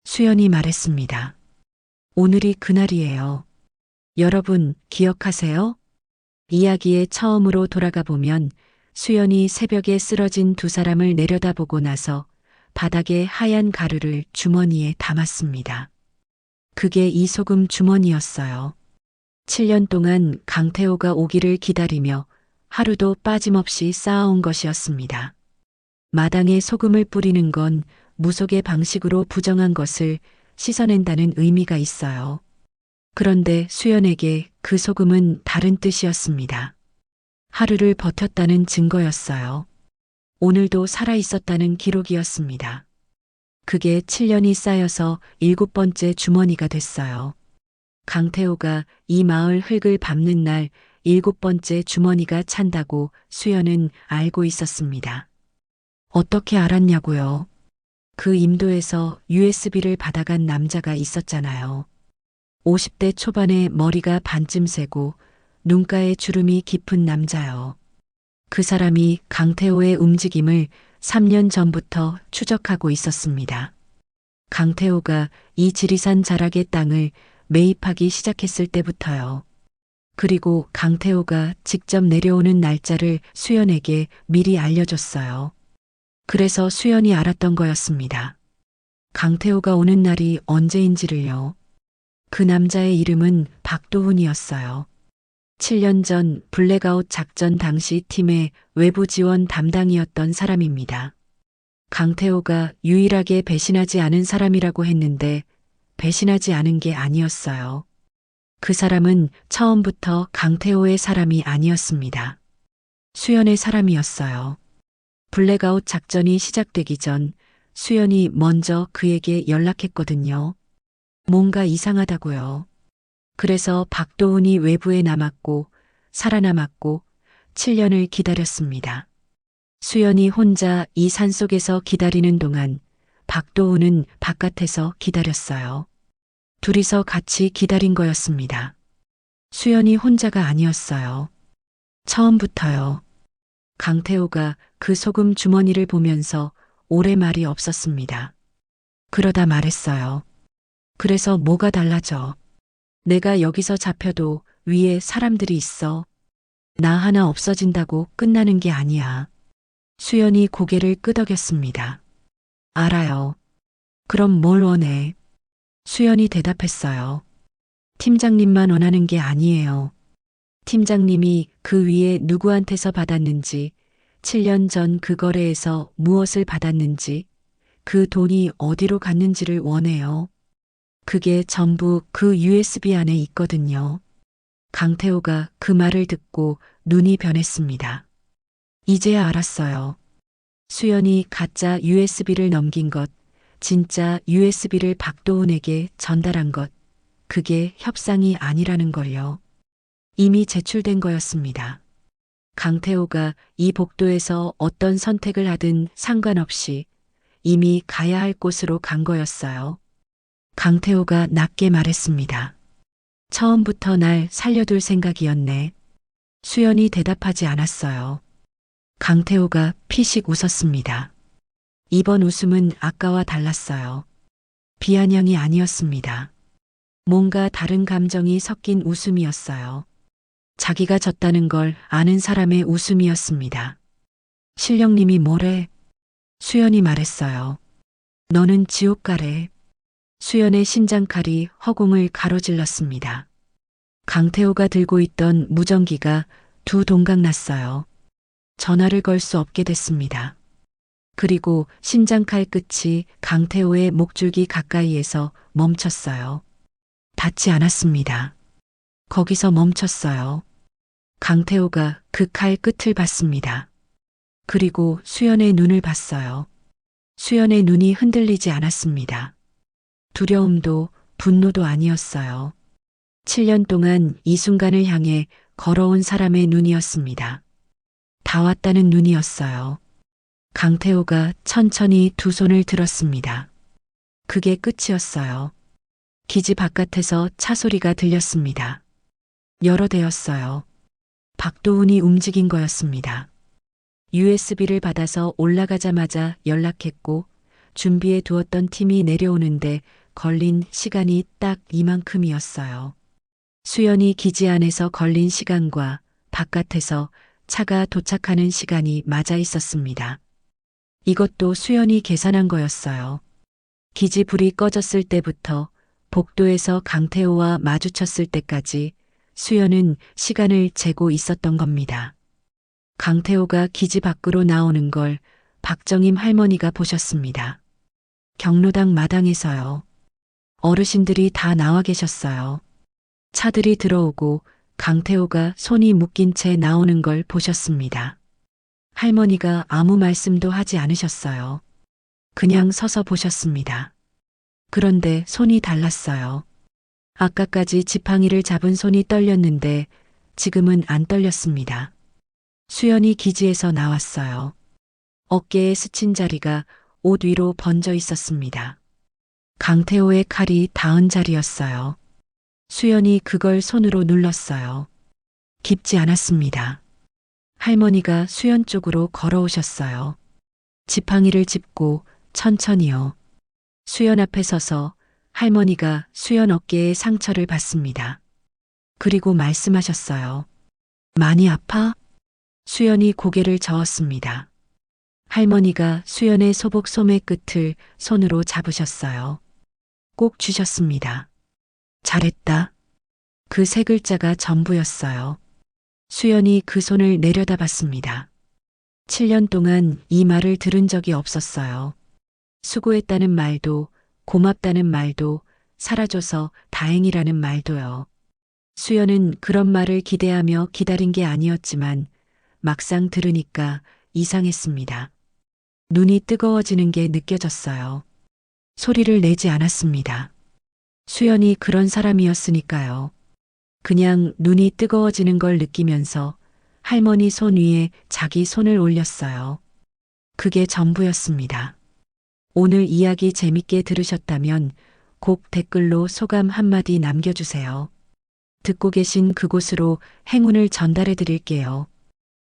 Speaker 1: 수연이 말했습니다. 오늘이 그날이에요. 여러분 기억하세요? 이야기의 처음으로 돌아가 보면 수연이 새벽에 쓰러진 2사람을 내려다보고 나서 바닥에 하얀 가루를 주머니에 담았습니다. 그게 이 소금 주머니였어요. 7년 동안 강태호가 오기를 기다리며 하루도 빠짐없이 쌓아온 것이었습니다. 마당에 소금을 뿌리는 건 무속의 방식으로 부정한 것을 씻어낸다는 의미가 있어요. 그런데 수연에게 그 소금은 다른 뜻이었습니다. 하루를 버텼다는 증거였어요. 오늘도 살아 있었다는 기록이었습니다. 그게 7년이 쌓여서 7번째 주머니가 됐어요. 강태호가 이 마을 흙을 밟는 날 7번째 주머니가 찬다고 수연은 알고 있었습니다. 어떻게 알았냐고요? 그 임도에서 USB를 받아간 남자가 있었잖아요. 50대 초반에 머리가 반쯤 새고 눈가에 주름이 깊은 남자요. 그 사람이 강태호의 움직임을 3년 전부터 추적하고 있었습니다. 강태호가 이 지리산 자락의 땅을 매입하기 시작했을 때부터요. 그리고 강태호가 직접 내려오는 날짜를 수연에게 미리 알려줬어요. 그래서 수연이 알았던 거였습니다. 강태호가 오는 날이 언제인지를요. 그 남자의 이름은 박도훈이었어요. 7년 전 블랙아웃 작전 당시 팀의 외부 지원 담당이었던 사람입니다. 강태호가 유일하게 배신하지 않은 사람이라고 했는데 배신하지 않은 게 아니었어요. 그 사람은 처음부터 강태호의 사람이 아니었습니다. 수연의 사람이었어요. 블랙아웃 작전이 시작되기 전 수연이 먼저 그에게 연락했거든요. 뭔가 이상하다고요. 그래서 박도훈이 외부에 남았고 살아남았고 7년을 기다렸습니다. 수연이 혼자 이 산속에서 기다리는 동안 박도훈은 바깥에서 기다렸어요. 둘이서 같이 기다린 거였습니다. 수연이 혼자가 아니었어요. 처음부터요. 강태호가 그 소금 주머니를 보면서 오래 말이 없었습니다. 그러다 말했어요. 그래서 뭐가 달라져? 내가 여기서 잡혀도 위에 사람들이 있어. 나 하나 없어진다고 끝나는 게 아니야. 수연이 고개를 끄덕였습니다. 알아요. 그럼 뭘 원해? 수연이 대답했어요. 팀장님만 원하는 게 아니에요. 팀장님이 그 위에 누구한테서 받았는지, 7년 전 그 거래에서 무엇을 받았는지, 그 돈이 어디로 갔는지를 원해요. 그게 전부 그 USB 안에 있거든요. 강태호가 그 말을 듣고 눈이 변했습니다. 이제야 알았어요. 수연이 가짜 USB를 넘긴 것, 진짜 USB를 박도훈에게 전달한 것, 그게 협상이 아니라는 걸요. 이미 제출된 거였습니다. 강태호가 이 복도에서 어떤 선택을 하든 상관없이 이미 가야 할 곳으로 간 거였어요. 강태호가 낮게 말했습니다. 처음부터 날 살려둘 생각이었네. 수연이 대답하지 않았어요. 강태호가 피식 웃었습니다. 이번 웃음은 아까와 달랐어요. 비아냥이 아니었습니다. 뭔가 다른 감정이 섞인 웃음이었어요. 자기가 졌다는 걸 아는 사람의 웃음이었습니다. 신령님이 뭐래? 수연이 말했어요. 너는 지옥 가래. 수연의 신장칼이 허공을 가로질렀습니다. 강태호가 들고 있던 무전기가 두 동강 났어요. 전화를 걸 수 없게 됐습니다. 그리고 신장칼 끝이 강태호의 목줄기 가까이에서 멈췄어요. 닿지 않았습니다. 거기서 멈췄어요. 강태호가 그 칼 끝을 봤습니다. 그리고 수연의 눈을 봤어요. 수연의 눈이 흔들리지 않았습니다. 두려움도 분노도 아니었어요. 7년 동안 이 순간을 향해 걸어온 사람의 눈이었습니다. 다 왔다는 눈이었어요. 강태호가 천천히 두 손을 들었습니다. 그게 끝이었어요. 기지 바깥에서 차 소리가 들렸습니다. 여러 대였어요. 박도훈이 움직인 거였습니다. USB를 받아서 올라가자마자 연락했고 준비해 두었던 팀이 내려오는데 걸린 시간이 딱 이만큼이었어요. 수연이 기지 안에서 걸린 시간과 바깥에서 차가 도착하는 시간이 맞아 있었습니다. 이것도 수연이 계산한 거였어요. 기지 불이 꺼졌을 때부터 복도에서 강태호와 마주쳤을 때까지 수연은 시간을 재고 있었던 겁니다. 강태호가 기지 밖으로 나오는 걸 박정임 할머니가 보셨습니다. 경로당 마당에서요. 어르신들이 다 나와 계셨어요. 차들이 들어오고 강태호가 손이 묶인 채 나오는 걸 보셨습니다. 할머니가 아무 말씀도 하지 않으셨어요. 그냥 서서 보셨습니다. 그런데 손이 달랐어요. 아까까지 지팡이를 잡은 손이 떨렸는데 지금은 안 떨렸습니다. 수연이 기지에서 나왔어요. 어깨에 스친 자리가 옷 위로 번져 있었습니다. 강태호의 칼이 닿은 자리였어요. 수연이 그걸 손으로 눌렀어요. 깊지 않았습니다. 할머니가 수연 쪽으로 걸어오셨어요. 지팡이를 짚고 천천히요. 수연 앞에 서서 할머니가 수연 어깨에 상처를 받습니다. 그리고 말씀하셨어요. 많이 아파? 수연이 고개를 저었습니다. 할머니가 수연의 소복 소매 끝을 손으로 잡으셨어요. 꼭 쥐셨습니다. 잘했다. 그 세 글자가 전부였어요. 수연이 그 손을 내려다봤습니다. 7년 동안 이 말을 들은 적이 없었어요. 수고했다는 말도, 고맙다는 말도, 살아줘서 다행이라는 말도요. 수연은 그런 말을 기대하며 기다린 게 아니었지만 막상 들으니까 이상했습니다. 눈이 뜨거워지는 게 느껴졌어요. 소리를 내지 않았습니다. 수연이 그런 사람이었으니까요. 그냥 눈이 뜨거워지는 걸 느끼면서 할머니 손 위에 자기 손을 올렸어요. 그게 전부였습니다. 오늘 이야기 재밌게 들으셨다면 꼭 댓글로 소감 한마디 남겨주세요. 듣고 계신 그곳으로 행운을 전달해 드릴게요.